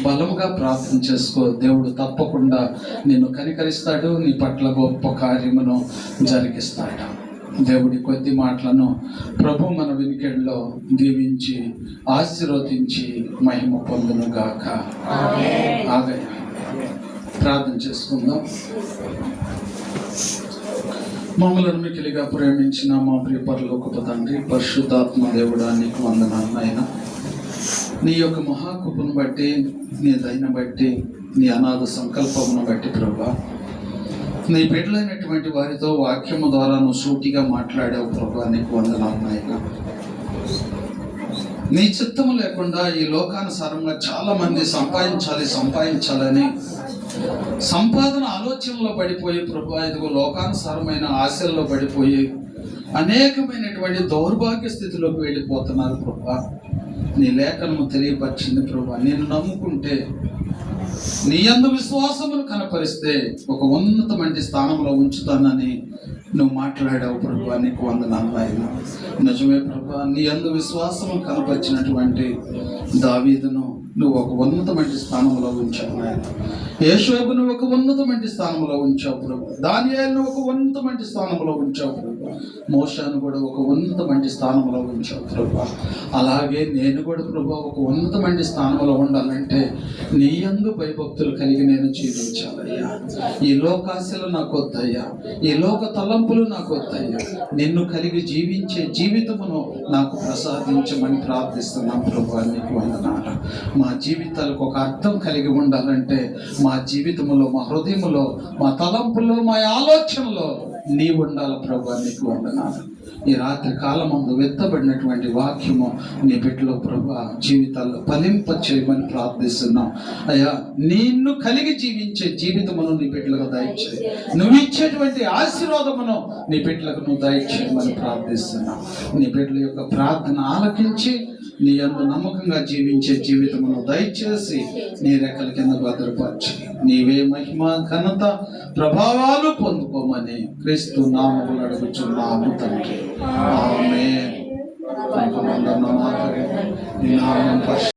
బలముగా ప్రార్థన చేసుకో. దేవుడు తప్పకుండా నిన్ను కనికరిస్తాడు, నీ పట్ల గొప్ప కార్యమును జరిగిస్తాడు. దేవుడి కొద్ది మాటలను ప్రభు మన వినికిడిలో దీవించి ఆశీర్వదించి మహిమ పొందును గాక. ఆగయ ప్రార్థన చేసుకుందాం. మమ్మలను మికిలిగా ప్రేమించిన మా ప్రియ పరలోకపు తండ్రి, పరిశుద్ధాత్మ దేవుడా, నీకు వందనాలు నాయనా. నీ యొక్క మహాకృపను బట్టి, నీ దయను బట్టి, నీ అనాథ సంకల్పమును బట్టి ప్రభా, నీ బిడ్డలైనటువంటి వారితో వాక్యము ద్వారా నువ్వు సూటిగా మాట్లాడావు ప్రభా, నీకు వందనాలు నాయనా. నీ చిత్తము లేకుండా ఈ లోకానుసారంగా చాలా మంది సంపాదించాలని సంపాదన ఆలోచనలో పడిపోయి ప్రభా, ఇదిగో లోకానుసారమైన ఆశల్లో పడిపోయి అనేకమైనటువంటి దౌర్భాగ్య స్థితిలోకి వెళ్ళిపోతున్నారు ప్రభా. నీ లేఖనము తెలియపరిచింది ప్రభా, నేను నమ్ముకుంటే, నీ యందు విశ్వాసమును కనపరిస్తే ఒక ఉన్నతమైన స్థానంలో ఉంచుతానని నువ్వు మాట్లాడావు ప్రభా, నీకు వందనాలు నాయనా. నిజమే ప్రభా, నీ యందు విశ్వాసము కనపరిచినటువంటి దావీదును నువ్వు ఒక ఉన్నతమైన స్థానంలో ఉంచావు నాయన. యేషోబును ఒక ఉన్నతమైన స్థానంలో ఉంచావు ప్రభా. దానియేలును ఒక ఉన్నతమైన స్థానంలో ఉంచావు ప్రభా. మోషాను కూడా ఒక ఉన్నతమైన స్థానంలో ఉంచావు ప్రభా. అలాగే నేను కూడా ప్రభా ఒక ఉన్నతమైన స్థానంలో ఉండాలంటే నీ యందు భయభక్తులు కలిగి నేను జీవించాలయ్యా. ఈ లోకాశలు నాకు వద్దయ్యా, ఈ లోక తలంపులు నాకు వద్దయ్యా. నిన్ను కలిగి జీవించే జీవితమును నాకు ప్రసాదించమని ప్రార్థిస్తున్నాం ప్రభా, నీకు వందనాలు. మా జీవితాలకు ఒక అర్థం కలిగి ఉండాలంటే మా జీవితంలో, మా హృదయంలో, మా తలంపుల్లో, మా ఆలోచనలో నీ ఉండాలి ప్రభా, నీకు వందనాలు. ఈ రాత్రి కాలమందు వెత్తబడినటువంటి వాక్యము నీ బిడ్డలో ప్రభా జీవితాల్లో ఫలింప చేయమని ప్రార్థిస్తున్నాం అయ్యా. నిన్ను కలిగి జీవించే జీవితమును నీ బిడ్డలకు దయచేయి. నువ్వు ఇచ్చేటువంటి ఆశీర్వాదమును నీ బిడ్డలకు నువ్వు దయచేయమని ప్రార్థిస్తున్నాం. నీ బిడ్డల యొక్క ప్రార్థన ఆలకించి నీ యందు నమ్మకంగా జీవించే జీవితమును దయచేసి నీ రెక్కల కింద భద్రపరచి నీవే మహిమ, ఘనత, ప్రభావాలు పొందుకోమని క్రీస్తు నామములో అడుగుచున్నాము తండ్రి. ఆమేన్.